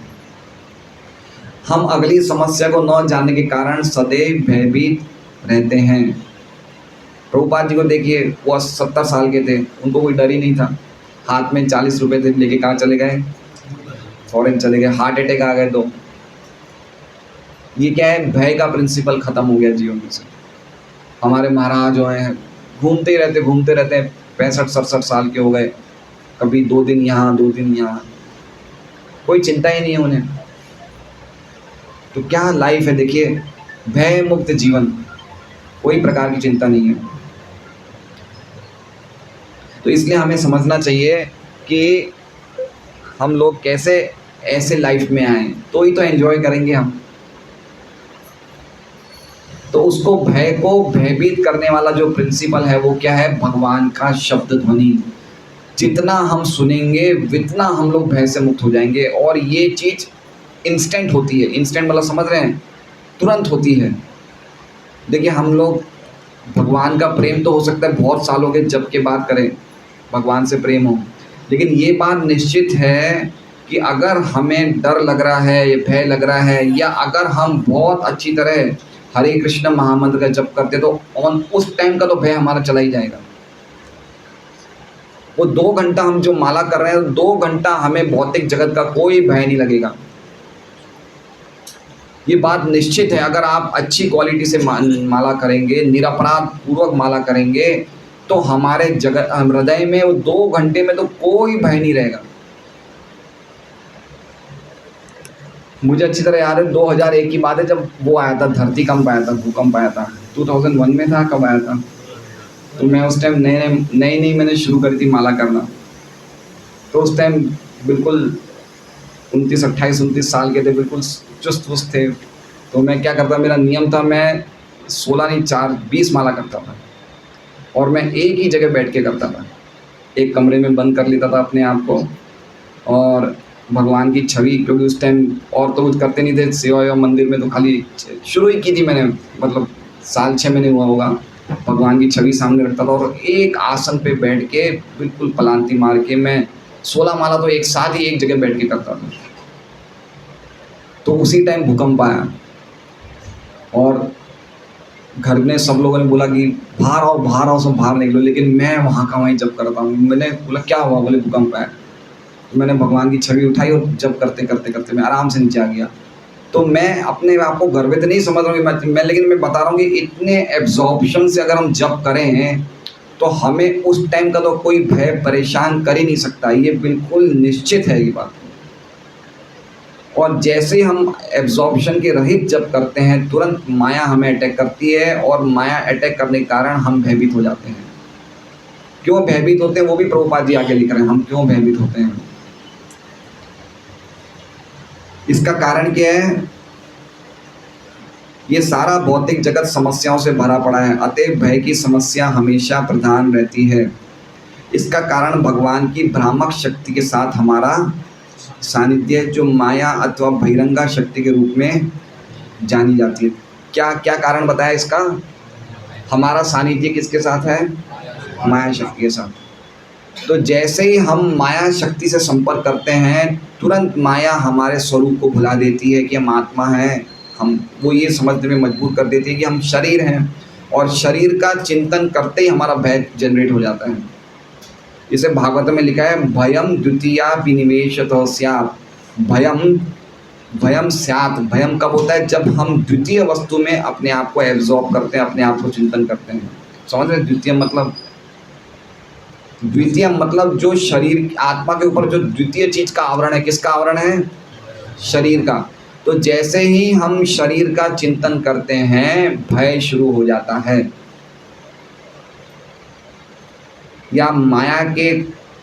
हम अगली समस्या को न जानने के कारण सदैव भयभीत रहते हैं। प्रभुपाद जी को देखिए, वो 70 साल के थे, उनको कोई डर ही नहीं था। हाथ में 40 रुपए थे, लेके कहाँ चले गए, फॉरेन चले गए, हार्ट अटैक आ गए। तो ये क्या है, भय का प्रिंसिपल खत्म हो गया जीवन में से। हमारे महाराज जो हैं घूमते रहते हैं, 65-67 साल के हो गए, कभी 2 दिन यहाँ 2 दिन यहाँ, कोई चिंता ही नहीं है उन्हें। तो क्या लाइफ है, देखिए भय मुक्त जीवन, कोई प्रकार की चिंता नहीं है। तो इसलिए हमें समझना चाहिए कि हम लोग कैसे ऐसे लाइफ में आए, तो ही तो एंजॉय करेंगे हम। तो उसको, भय को भयभीत करने वाला जो प्रिंसिपल है वो क्या है, भगवान का शब्द ध्वनि। जितना हम सुनेंगे उतना हम लोग भय से मुक्त हो जाएंगे। और ये चीज़ इंस्टेंट होती है। इंस्टेंट मतलब समझ रहे हैं, तुरंत होती है। देखिए हम लोग, भगवान का प्रेम तो हो सकता है बहुत सालों के जब के बाद करें, भगवान से प्रेम हो, लेकिन ये बात निश्चित है कि अगर हमें डर लग रहा है या भय लग रहा है, या अगर हम बहुत अच्छी तरह हरे कृष्ण महामंत्र का जप करते, तो उस टाइम का तो भय हमारा चला ही जाएगा। वो 2 घंटा हम जो माला कर रहे हैं, 2 घंटा हमें भौतिक जगत का कोई भय नहीं लगेगा। ये बात निश्चित है। अगर आप अच्छी क्वालिटी से माला करेंगे, निरपराध पूर्वक माला करेंगे, तो हमारे जगत, हृदय में वो 2 घंटे में तो कोई भय नहीं रहेगा। मुझे अच्छी तरह याद है, 2001 की बात है, जब वो आया था, धरती कंप आया था, भूकंप आया था। 2001 में था, कब आया था, तो मैं उस टाइम नई मैंने शुरू करी थी माला करना। तो उस टाइम बिल्कुल 29 साल के थे, बिल्कुल चुस्त पुस्त थे। तो मैं क्या करता, मेरा नियम था, मैं 16 नहीं 4 20 माला करता था, और मैं एक ही जगह बैठ के करता था। एक कमरे में बंद कर लेता था अपने आप को, और भगवान की छवि, क्योंकि उस टाइम और तो कुछ करते नहीं थे, सेवा मंदिर में तो खाली शुरू ही की थी मैंने, मतलब साल 6 महीने हुआ होगा। भगवान की छवि सामने रखता था, और एक आसन पे बैठ के बिल्कुल पलांती मार के मैं 16 माला तो एक साथ ही एक जगह बैठ के करता था। तो उसी टाइम भूकंप आया, और घर में सब लोगों ने बोला कि बाहर आओ, सब बाहर निकलो। लेकिन मैं वहाँ का वहीं जब करता हूँ। मैंने बोला क्या हुआ, बोले भूकंप आया। तो मैंने भगवान की छवि उठाई, और जब करते मैं आराम से नीचे आ गया। तो मैं अपने आप को गर्वित नहीं समझ रहा हूँ मैं, लेकिन मैं बता रहा हूँ कि इतने एब्जॉर्प्शन से अगर हम जप करें, तो हमें उस टाइम का तो कोई भय परेशान कर ही नहीं सकता। ये बिल्कुल निश्चित है ये बात। और जैसे ही हम एब्जॉर्प्शन के रहित जब करते हैं तुरंत माया हमें अटैक करती है, और माया अटैक करने के कारण हम भयभीत हो जाते हैं। क्यों भयभीत होते हैं वो भी प्रभुपाद जी आगे लिख रहे हैं, हम क्यों भयभीत होते हैं। इसका कारण क्या है? ये सारा भौतिक जगत समस्याओं से भरा पड़ा है, अतएव भय की समस्या हमेशा प्रधान रहती है। इसका कारण भगवान की भ्रामक शक्ति के साथ हमारा सानिध्य, जो माया अथवा बहिरंगा शक्ति के रूप में जानी जाती है। क्या क्या कारण बताया इसका? हमारा सानिध्य किसके साथ है? माया शक्ति के साथ। तो जैसे ही हम माया शक्ति से संपर्क करते हैं तुरंत माया हमारे स्वरूप को भुला देती है कि हम आत्मा हैं। हम वो ये समझने में मजबूर कर देती है कि हम शरीर हैं, और शरीर का चिंतन करते ही हमारा भय जनरेट हो जाता है। इसे भागवत में लिखा है, भयम द्वितीया विनिवेशतो स्यात्। भयम स्यात्। भयम कब होता है? जब हम द्वितीय वस्तु में अपने आप को एब्जॉर्ब करते हैं, अपने आप को चिंतन करते हैं। समझ रहे? द्वितीय मतलब जो शरीर आत्मा के ऊपर जो द्वितीय चीज का आवरण है, किसका आवरण है? शरीर का। तो जैसे ही हम शरीर का चिंतन करते हैं भय शुरू हो जाता है, या माया के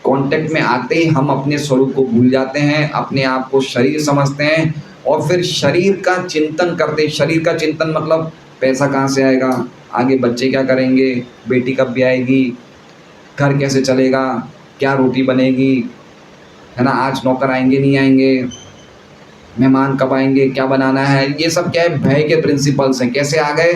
कांटेक्ट में आते ही हम अपने स्वरूप को भूल जाते हैं, अपने आप को शरीर समझते हैं, और फिर शरीर का चिंतन करते। शरीर का चिंतन मतलब पैसा कहाँ से आएगा, आगे बच्चे क्या करेंगे, बेटी कब भी आएगी, घर कैसे चलेगा, क्या रोटी बनेगी, है ना, आज नौकर आएंगे नहीं आएंगे, मेहमान कब आएंगे, क्या बनाना है। ये सब क्या है? भय के प्रिंसिपल्स हैं। कैसे आ गए?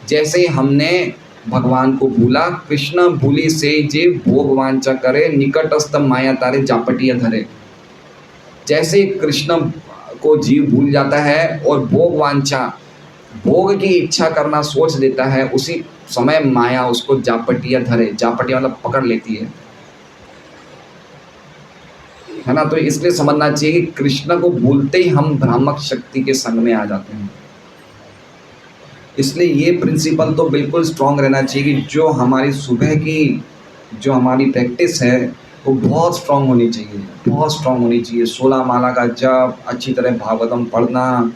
जैसे ही हमने भगवान को भूला। कृष्ण भूली से जीव भोग वांछा करे, निकटस्थ माया तारे जापटिया धरे। जैसे कृष्ण को जीव भूल जाता है और भोग वांछा, भोग की इच्छा करना सोच लेता है, उसी समय माया उसको जापटिया धरे। जापटिया मतलब पकड़ लेती है ना। तो इसलिए समझना चाहिए कि कृष्ण को भूलते ही हम भ्रामक शक्ति के संग में आ जाते हैं। इसलिए ये प्रिंसिपल तो बिल्कुल स्ट्रांग रहना चाहिए कि जो हमारी सुबह की जो हमारी प्रैक्टिस है वो बहुत स्ट्रांग होनी चाहिए, बहुत स्ट्रांग होनी चाहिए। 16 माला का जप, अच्छी तरह भागवतम पढ़ना,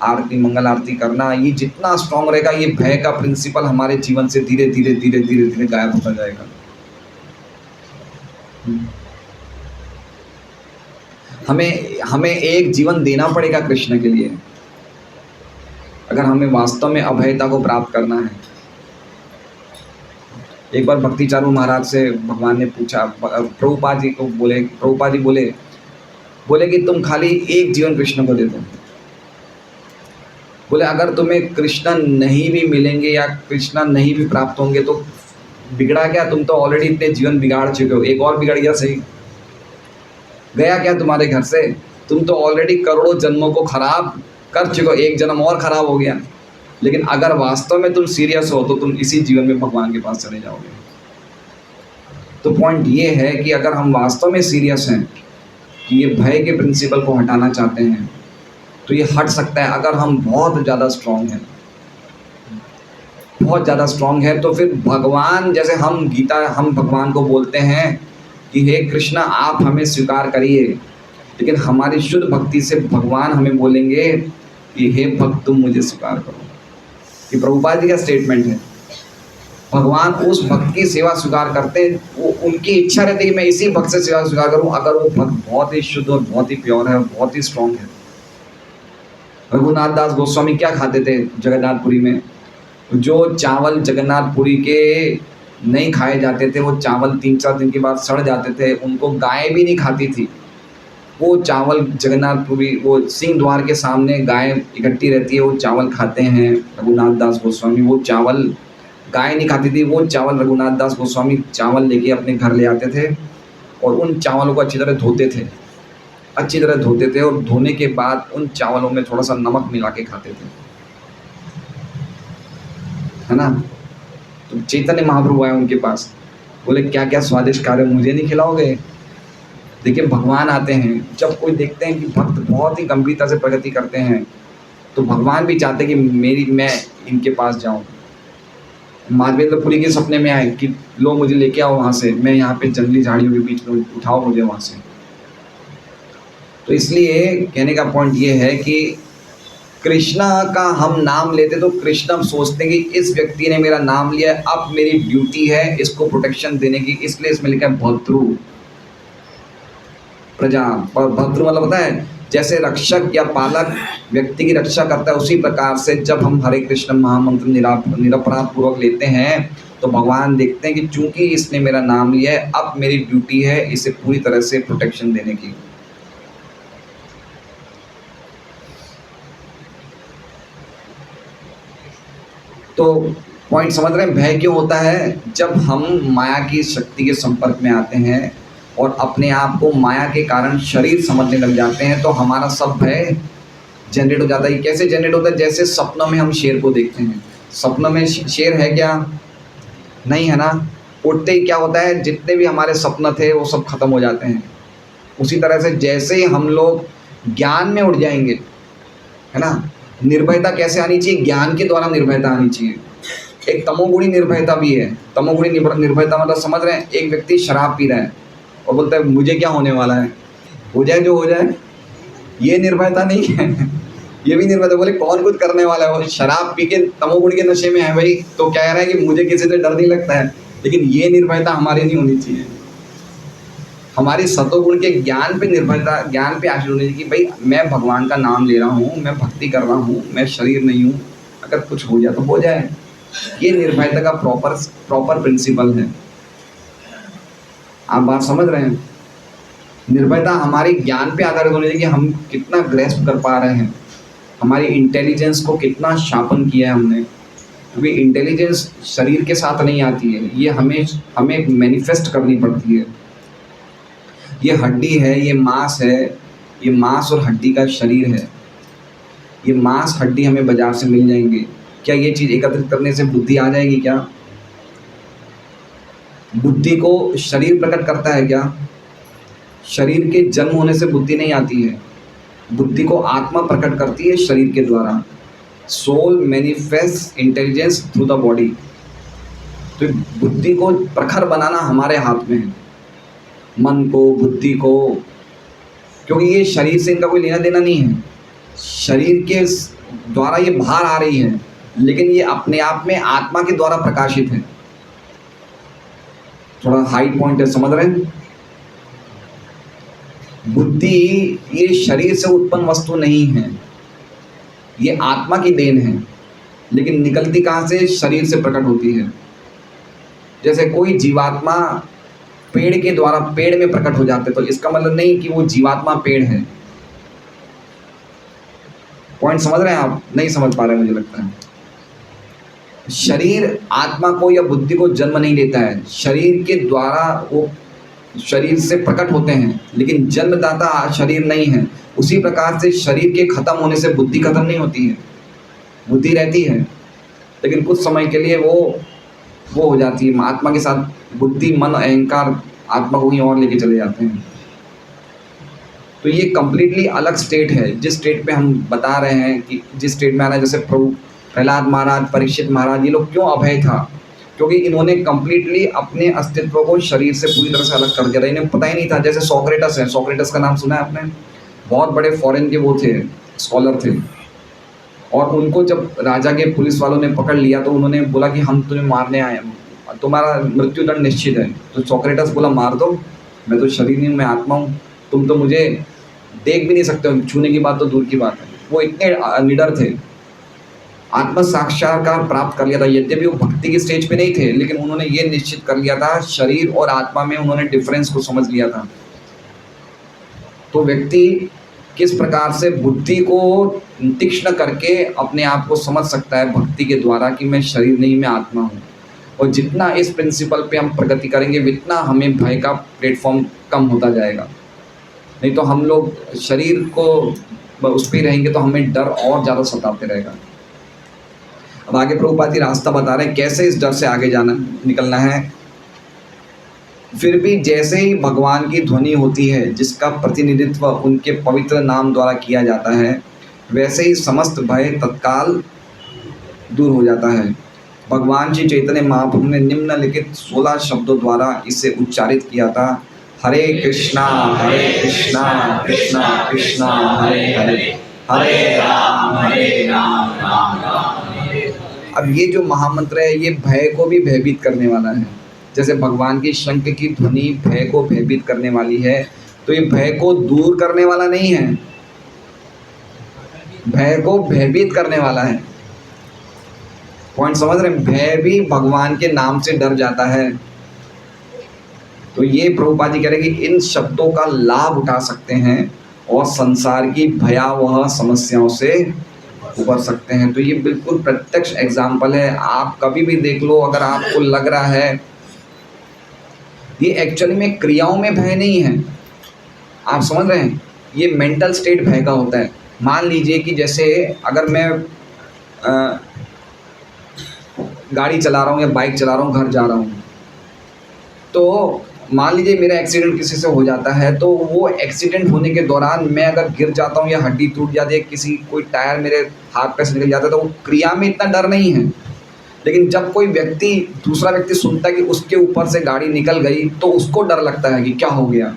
आरती, मंगल आरती करना, ये जितना स्ट्रांग रहेगा ये भय का प्रिंसिपल हमारे जीवन से धीरे धीरे धीरे धीरे धीरे गायब होता जाएगा। हमें एक जीवन देना पड़ेगा कृष्ण के लिए, अगर हमें वास्तव में अभयता को प्राप्त करना है। एक बार भक्ति चारू महाराज से भगवान ने पूछा, प्रभुपाद जी को बोले, प्रभुपाद जी बोले कि तुम खाली एक जीवन कृष्ण को दे दो। बोले अगर तुम्हें कृष्ण नहीं भी मिलेंगे या कृष्ण नहीं भी प्राप्त होंगे तो बिगड़ा क्या? तुम तो ऑलरेडी इतने जीवन बिगाड़ चुके हो, एक और बिगड़ गया सही, गया क्या तुम्हारे घर से? तुम तो ऑलरेडी करोड़ों जन्मों को खराब कर चुके हो, एक जन्म और खराब हो गया। लेकिन अगर वास्तव में तुम सीरियस हो तो तुम इसी जीवन में भगवान के पास चले जाओगे। तो पॉइंट ये है कि अगर हम वास्तव में सीरियस हैं कि ये भय के प्रिंसिपल को हटाना चाहते हैं तो ये हट सकता है अगर हम बहुत ज़्यादा स्ट्रांग हैं, बहुत ज़्यादा स्ट्रांग है। तो फिर भगवान, जैसे हम भगवान को बोलते हैं कि हे कृष्ण आप हमें स्वीकार करिए, लेकिन हमारी शुद्ध भक्ति से भगवान हमें बोलेंगे कि हे भक्त तुम मुझे स्वीकार करो। ये प्रभुपाद जी का स्टेटमेंट है। भगवान उस भक्त की सेवा स्वीकार करते हैं, वो उनकी इच्छा रहती है कि मैं इसी भक्त से सेवा स्वीकार करूं अगर वो भक्त बहुत ही शुद्ध और बहुत ही प्योर है और बहुत ही स्ट्रांग है। रघुनाथ दास गोस्वामी क्या खाते थे जगन्नाथपुरी में? जो चावल जगन्नाथपुरी के नहीं खाए जाते थे, वो चावल 3-4 दिन के बाद सड़ जाते थे, उनको गाय भी नहीं खाती थी। वो चावल जगन्नाथपुरी, वो सिंह द्वार के सामने गाय इकट्ठी रहती है, वो चावल खाते हैं रघुनाथ दास गोस्वामी। वो चावल गाय नहीं खाती थी, वो चावल रघुनाथ दास गोस्वामी चावल लेके अपने घर ले आते थे और उन चावलों को अच्छी तरह धोते थे, अच्छी तरह धोते थे, और धोने के बाद उन चावलों में थोड़ा सा नमक मिला के खाते थे, है ना। तो चैतन्य महाप्रभु आए उनके पास, बोले क्या क्या स्वादिष्ट खा रहे हो, मुझे नहीं खिलाओगे? देखिए भगवान आते हैं, जब कोई देखते हैं कि भक्त बहुत ही गंभीरता से प्रगति करते हैं तो भगवान भी चाहते हैं कि मैं इनके पास जाऊं। माधवेंद्रपुरी के सपने में आए कि लो मुझे लेके आओ वहाँ से, मैं यहाँ पे जंगली झाड़ियों के बीच में, उठाओ मुझे वहाँ से। तो इसलिए कहने का पॉइंट ये है कि कृष्णा का हम नाम लेते तो कृष्णा सोचते हैं कि इस व्यक्ति ने मेरा नाम लिया, अब मेरी ड्यूटी है इसको प्रोटेक्शन देने की, इसलिए इसमें लिखा है भद्रु प्रजा। भद्रु मतलब होता है जैसे रक्षक या पालक व्यक्ति की रक्षा करता है, उसी प्रकार से जब हम हरे कृष्ण महामंत्र निरपराध पूर्वक लेते हैं तो भगवान देखते हैं कि चूंकि इसने मेरा नाम लिया है, अब मेरी ड्यूटी है इसे पूरी तरह से प्रोटेक्शन देने की। तो पॉइंट समझ रहे हैं, भय क्यों होता है? जब हम माया की शक्ति के संपर्क में आते हैं और अपने आप को माया के कारण शरीर समझने लग जाते हैं तो हमारा सब भय जनरेट हो जाता है। कैसे जनरेट होता है? जैसे सपनों में हम शेर को देखते हैं, सपनों में शेर है क्या? नहीं है ना। उठते ही क्या होता है, जितने भी हमारे सपने थे वो सब खत्म हो जाते हैं। उसी तरह से जैसे ही हम लोग ज्ञान में उठ जाएंगे, है ना, निर्भयता कैसे आनी चाहिए? ज्ञान के द्वारा निर्भयता आनी चाहिए। एक तमोगुणी निर्भयता भी है। तमोगुणी निर्भयता मतलब समझ रहे हैं, एक व्यक्ति शराब पी रहा है और बोलता है मुझे क्या होने वाला है, हो जाए जो हो जाए। ये निर्भयता नहीं है। ये भी निर्भयता, बोले कौन कुछ करने वाला है, वो शराब पी के तमोगुण के नशे में है भाई, तो कह रहा है कि मुझे किसी से डर नहीं लगता है। लेकिन ये निर्भयता हमारी नहीं होनी चाहिए। हमारी सतोगुण के ज्ञान पे निर्भरता, ज्ञान पे आश्रित होनी चाहिए कि भाई मैं भगवान का नाम ले रहा हूँ, मैं भक्ति कर रहा हूँ, मैं शरीर नहीं हूँ, अगर कुछ हो जाए तो हो जाए। ये निर्भयता का प्रॉपर प्रिंसिपल है। आप बात समझ रहे हैं? निर्भयता हमारी ज्ञान पे आधारित होनी चाहिए कि हम कितना ग्रेस्प कर पा रहे हैं, हमारी इंटेलिजेंस को कितना शार्पन किया है हमने। क्योंकि इंटेलिजेंस शरीर के साथ नहीं आती है, ये हमें मैनिफेस्ट करनी पड़ती है। ये हड्डी है, ये मांस है, ये मांस और हड्डी का शरीर है। ये मांस हड्डी हमें बाजार से मिल जाएंगे। क्या ये चीज़ एकत्रित करने से बुद्धि आ जाएगी क्या? बुद्धि को शरीर प्रकट करता है क्या? शरीर के जन्म होने से बुद्धि नहीं आती है। बुद्धि को आत्मा प्रकट करती है शरीर के द्वारा। Soul manifest intelligence through the body. तो बुद्धि को प्रखर बनाना हमारे हाथ में है, मन को, बुद्धि को। क्योंकि ये शरीर से इनका कोई लेना देना नहीं है। शरीर के द्वारा ये बाहर आ रही है, लेकिन ये अपने आप में आत्मा के द्वारा प्रकाशित है। थोड़ा हाई पॉइंट है, समझ रहे हैं? बुद्धि ये शरीर से उत्पन्न वस्तु नहीं है, ये आत्मा की देन है। लेकिन निकलती कहाँ से? शरीर से प्रकट होती है। जैसे कोई जीवात्मा पेड़ के द्वारा पेड़ में प्रकट हो जाते, तो इसका मतलब नहीं कि वो जीवात्मा पेड़ है। पॉइंट समझ रहे हैं आप? नहीं समझ पा रहे मुझे लगता है। शरीर आत्मा को या बुद्धि को जन्म नहीं देता है, शरीर के द्वारा वो शरीर से प्रकट होते हैं, लेकिन जन्मदाता शरीर नहीं है। उसी प्रकार से शरीर के खत्म होने से बुद्धि खत्म नहीं होती है। बुद्धि रहती है, लेकिन कुछ समय के लिए वो हो जाती है। आत्मा के साथ बुद्धि, मन, अहंकार आत्मा को कहीं और लेके चले जाते हैं। तो ये कम्प्लीटली अलग स्टेट है। जिस स्टेट पे हम बता रहे हैं कि जिस स्टेट में आना है, जैसे प्रभु प्रहलाद महाराज, परीक्षित महाराज, ये लोग क्यों अभय था? क्योंकि इन्होंने कम्प्लीटली अपने अस्तित्व को शरीर से पूरी तरह से अलग कर दिया था। इन्हें पता ही नहीं था। जैसे सोक्रेटस है, सोक्रेटस का नाम सुना है आपने? बहुत बड़े फॉरेन के वो थे, स्कॉलर थे। और उनको जब राजा के पुलिस वालों ने पकड़ लिया तो उन्होंने बोला कि हम तुम्हें मारने आए हैं, तुम्हारा मृत्युदंड निश्चित है। तो सोक्रेटस बोला मार दो, मैं तो शरीर नहीं, मैं आत्मा हूँ, तुम तो मुझे देख भी नहीं सकते हो, छूने की बात तो दूर की बात है। वो इतने निडर थे, आत्म साक्षात्कार प्राप्त कर लिया था। यद्यपि वो भक्ति की स्टेज पे नहीं थे, लेकिन उन्होंने ये निश्चित कर लिया था, शरीर और आत्मा में उन्होंने डिफरेंस को समझ लिया था। तो व्यक्ति किस प्रकार से बुद्धि को तीक्ष्ण करके अपने आप को समझ सकता है भक्ति के द्वारा कि मैं शरीर नहीं, मैं आत्मा हूँ। और जितना इस प्रिंसिपल पे हम प्रगति करेंगे, उतना हमें भय का प्लेटफॉर्म कम होता जाएगा। नहीं तो हम लोग शरीर को उस पर रहेंगे तो हमें डर और ज़्यादा सताते रहेगा। अब आगे प्रभुपाद जी रास्ता बता रहे हैं कैसे इस डर से आगे निकलना है। फिर भी जैसे ही भगवान की ध्वनि होती है, जिसका प्रतिनिधित्व उनके पवित्र नाम द्वारा किया जाता है, वैसे ही समस्त भय तत्काल दूर हो जाता है। भगवान श्री चैतन्य महाप्रभु ने निम्नलिखित 16 शब्दों द्वारा इसे उच्चारित किया था। हरे कृष्णा कृष्णा कृष्णा हरे हरे, हरे राम राम राम हरे। अब ये जो महामंत्र है ये भय को भी भयभीत करने वाला है। जैसे भगवान की शंख की ध्वनि भय को भयभीत करने वाली है, तो ये भय को दूर करने वाला नहीं है, भय को भयभीत करने वाला है। पॉइंट समझ रहे हैं? भय भी भगवान के नाम से डर जाता है। तो ये प्रभुपाद जी कह रहे हैं कि इन शब्दों का लाभ उठा सकते हैं और संसार की भयावह समस्याओं से उबर सकते हैं। तो ये बिल्कुल प्रत्यक्ष एग्जाम्पल है। आप कभी भी देख लो, अगर आपको लग रहा है, ये एक्चुअली में क्रियाओं में भय नहीं है, आप समझ रहे हैं, ये मेंटल स्टेट भय का होता है। मान लीजिए कि जैसे अगर मैं गाड़ी चला रहा हूँ या बाइक चला रहा हूँ, घर जा रहा हूँ, तो मान लीजिए मेरा एक्सीडेंट किसी से हो जाता है, तो वो एक्सीडेंट होने के दौरान मैं अगर गिर जाता हूँ या हड्डी टूट जाती है, किसी कोई टायर मेरे हाथ पैर से निकल जाता है, तो वो क्रिया में इतना डर नहीं है। लेकिन जब कोई व्यक्ति, दूसरा व्यक्ति सुनता है कि उसके ऊपर से गाड़ी निकल गई, तो उसको डर लगता है कि क्या हो गया।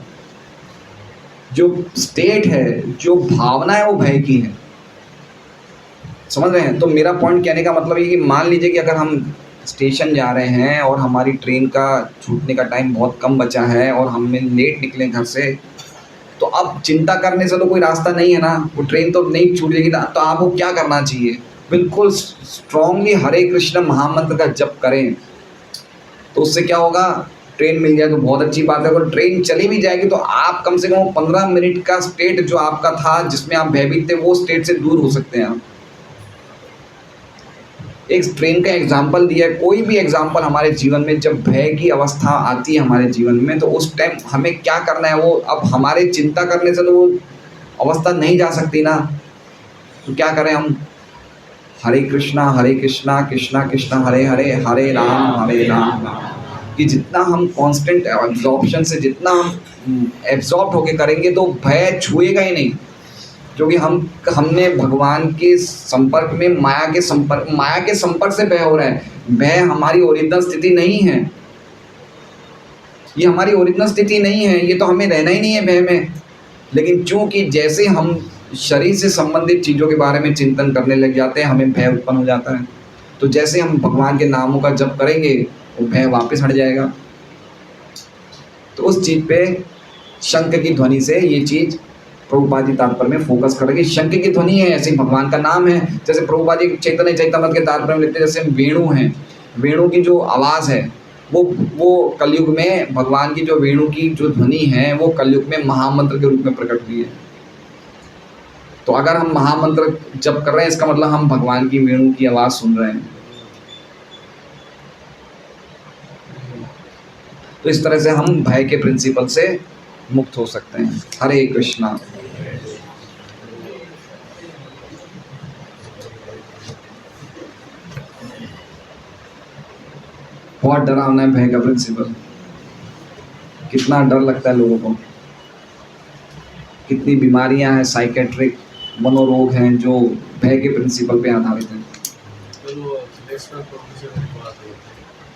जो स्टेट है, जो भावना है, वो भय की है। समझ रहे हैं? तो मेरा पॉइंट कहने का मतलब ये कि मान लीजिए कि अगर हम स्टेशन जा रहे हैं और हमारी ट्रेन का छूटने का टाइम बहुत कम बचा है और हमें लेट निकले घर से, तो अब चिंता करने से तो कोई रास्ता नहीं है ना, वो ट्रेन तो नहीं छूटेगी ना। तो आपको क्या करना चाहिए? बिल्कुल स्ट्रांगली हरे कृष्ण महामंत्र का जप करें। तो उससे क्या होगा? ट्रेन मिल जाए तो बहुत अच्छी बात है। अगर ट्रेन चली भी जाएगी तो आप कम से कम 15 मिनट का स्टेट जो आपका था, जिसमें आप भयभीत थे, वो स्टेट से दूर हो सकते हैं आप। एक ट्रेन का एग्जाम्पल दिया है। कोई भी एग्जाम्पल हमारे जीवन में, जब भय की अवस्था आती है हमारे जीवन में, तो उस टाइम हमें क्या करना है? वो अब हमारे चिंता करने से तो वो अवस्था नहीं जा सकती ना। तो क्या करें हम? हरे कृष्णा कृष्णा कृष्णा हरे हरे, हरे राम कि जितना हम कांस्टेंट एब्जॉर्प्शन से, जितना हम एब्जॉर्ब होके करेंगे, तो भय छुएगा ही नहीं। क्योंकि हमने भगवान के संपर्क में, माया के संपर्क से भय हो रहा है। भय हमारी ओरिजिनल स्थिति नहीं है, ये हमारी ओरिजिनल स्थिति नहीं है, ये तो हमें रहना ही नहीं है भय में। लेकिन चूंकि जैसे हम शरीर से संबंधित चीज़ों के बारे में चिंतन करने लग जाते हैं, हमें भय उत्पन्न हो जाता है। तो जैसे हम भगवान के नामों का जप करेंगे, वो भय वापस हट जाएगा। तो उस चीज़ पे शंख की ध्वनि से ये चीज़ प्रभुपाद जी तात्पर्य में फोकस करेंगे। शंख की ध्वनि है, ऐसे ही भगवान का नाम है। जैसे प्रभुपाद जी चैतन्य चैतन्य के तात्पर्य में लिखते हैं, जैसे वेणु हैं, वेणु की जो आवाज़ है, वो कलयुग में भगवान की जो वेणु की जो ध्वनि है, वो कलयुग में महामंत्र के रूप में प्रकट हुई है। तो अगर हम महामंत्र जप कर रहे हैं, इसका मतलब हम भगवान की वेणु की आवाज़ सुन रहे हैं। तो इस तरह से हम भय के प्रिंसिपल से मुक्त हो सकते हैं। हरे कृष्णा। बहुत डरावना है भय का प्रिंसिपल। कितना डर लगता है लोगों को। कितनी बीमारियां हैं, साइकेट्रिक मनोरोग हैं, जो भय के प्रिंसिपल पे आधारित हैं।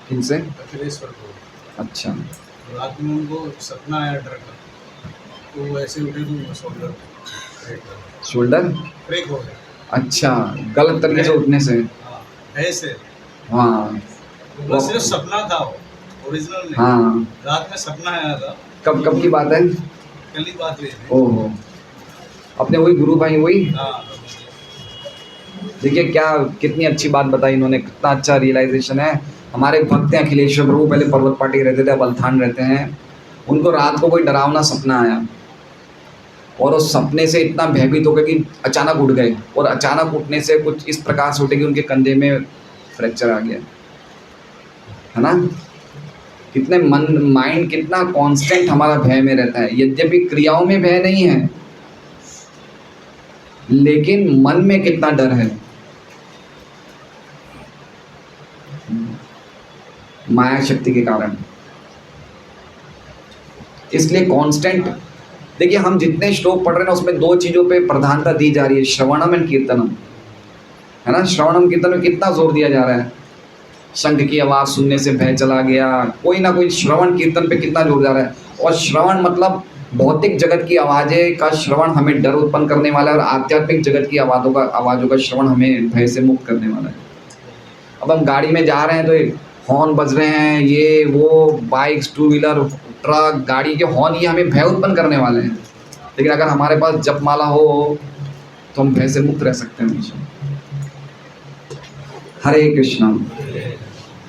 किनसे? अच्छा। रात में उनको सपना आया डर का, तो वो ऐसे उठे तो शोल्डर ब्रेक हो गया। अच्छा, गलत तरीके से उठने से। हाँ, ऐसे। हाँ, वो सिर्फ सपना था, वो ओरिजिनल नहीं। हाँ, रात में सपना आया था। कब की बात है? कल ही बात हुई थी। ओहो, अपने वही गुरु भाई वही। हाँ, देखिए क्या, कितनी अच्छी बात बताई इन्होंने, कितना अच्छा रियलाइजेशन है। हमारे भक्त हैं अखिलेश्वर प्रभु, पहले पर्वत पाटी रहते थे, अब अल्थान रहते हैं। उनको रात को कोई डरावना सपना आया और उस सपने से इतना भयभीत हो गए कि अचानक उठ गए, और अचानक उठने से कुछ इस प्रकार से उठे कि उनके कंधे में फ्रैक्चर आ गया, है ना। कितने माइंड कितना कांस्टेंट हमारा भय में रहता है। यद्यपि क्रियाओं में भय नहीं है, लेकिन मन में कितना डर है, माया शक्ति के कारण। इसलिए कांस्टेंट देखिए, हम जितने श्लोक पढ़ रहे हैं उसमें दो चीज़ों पे प्रधानता दी जा रही है, श्रवणम एंड कीर्तनम, है ना। श्रवणम कीर्तन में कितना जोर दिया जा रहा है। शंख की आवाज़ सुनने से भय चला गया। कोई ना कोई श्रवण कीर्तन पे कितना जोर जा रहा है। और श्रवण मतलब भौतिक जगत की आवाज़ें का श्रवण हमें डर उत्पन्न करने वाला है, और आध्यात्मिक जगत की आवाज़ों का श्रवण हमें भय से मुक्त करने वाला है। अब हम गाड़ी में जा रहे हैं तो ये हॉर्न बज रहे हैं, ये वो बाइक्स, टू व्हीलर, ट्रक, गाड़ी के हॉर्न, ये हमें भय उत्पन्न करने वाले हैं। लेकिन अगर हमारे पास जपमाला हो तो हम भय से मुक्त रह सकते हैं हमेशा। हरे कृष्णा।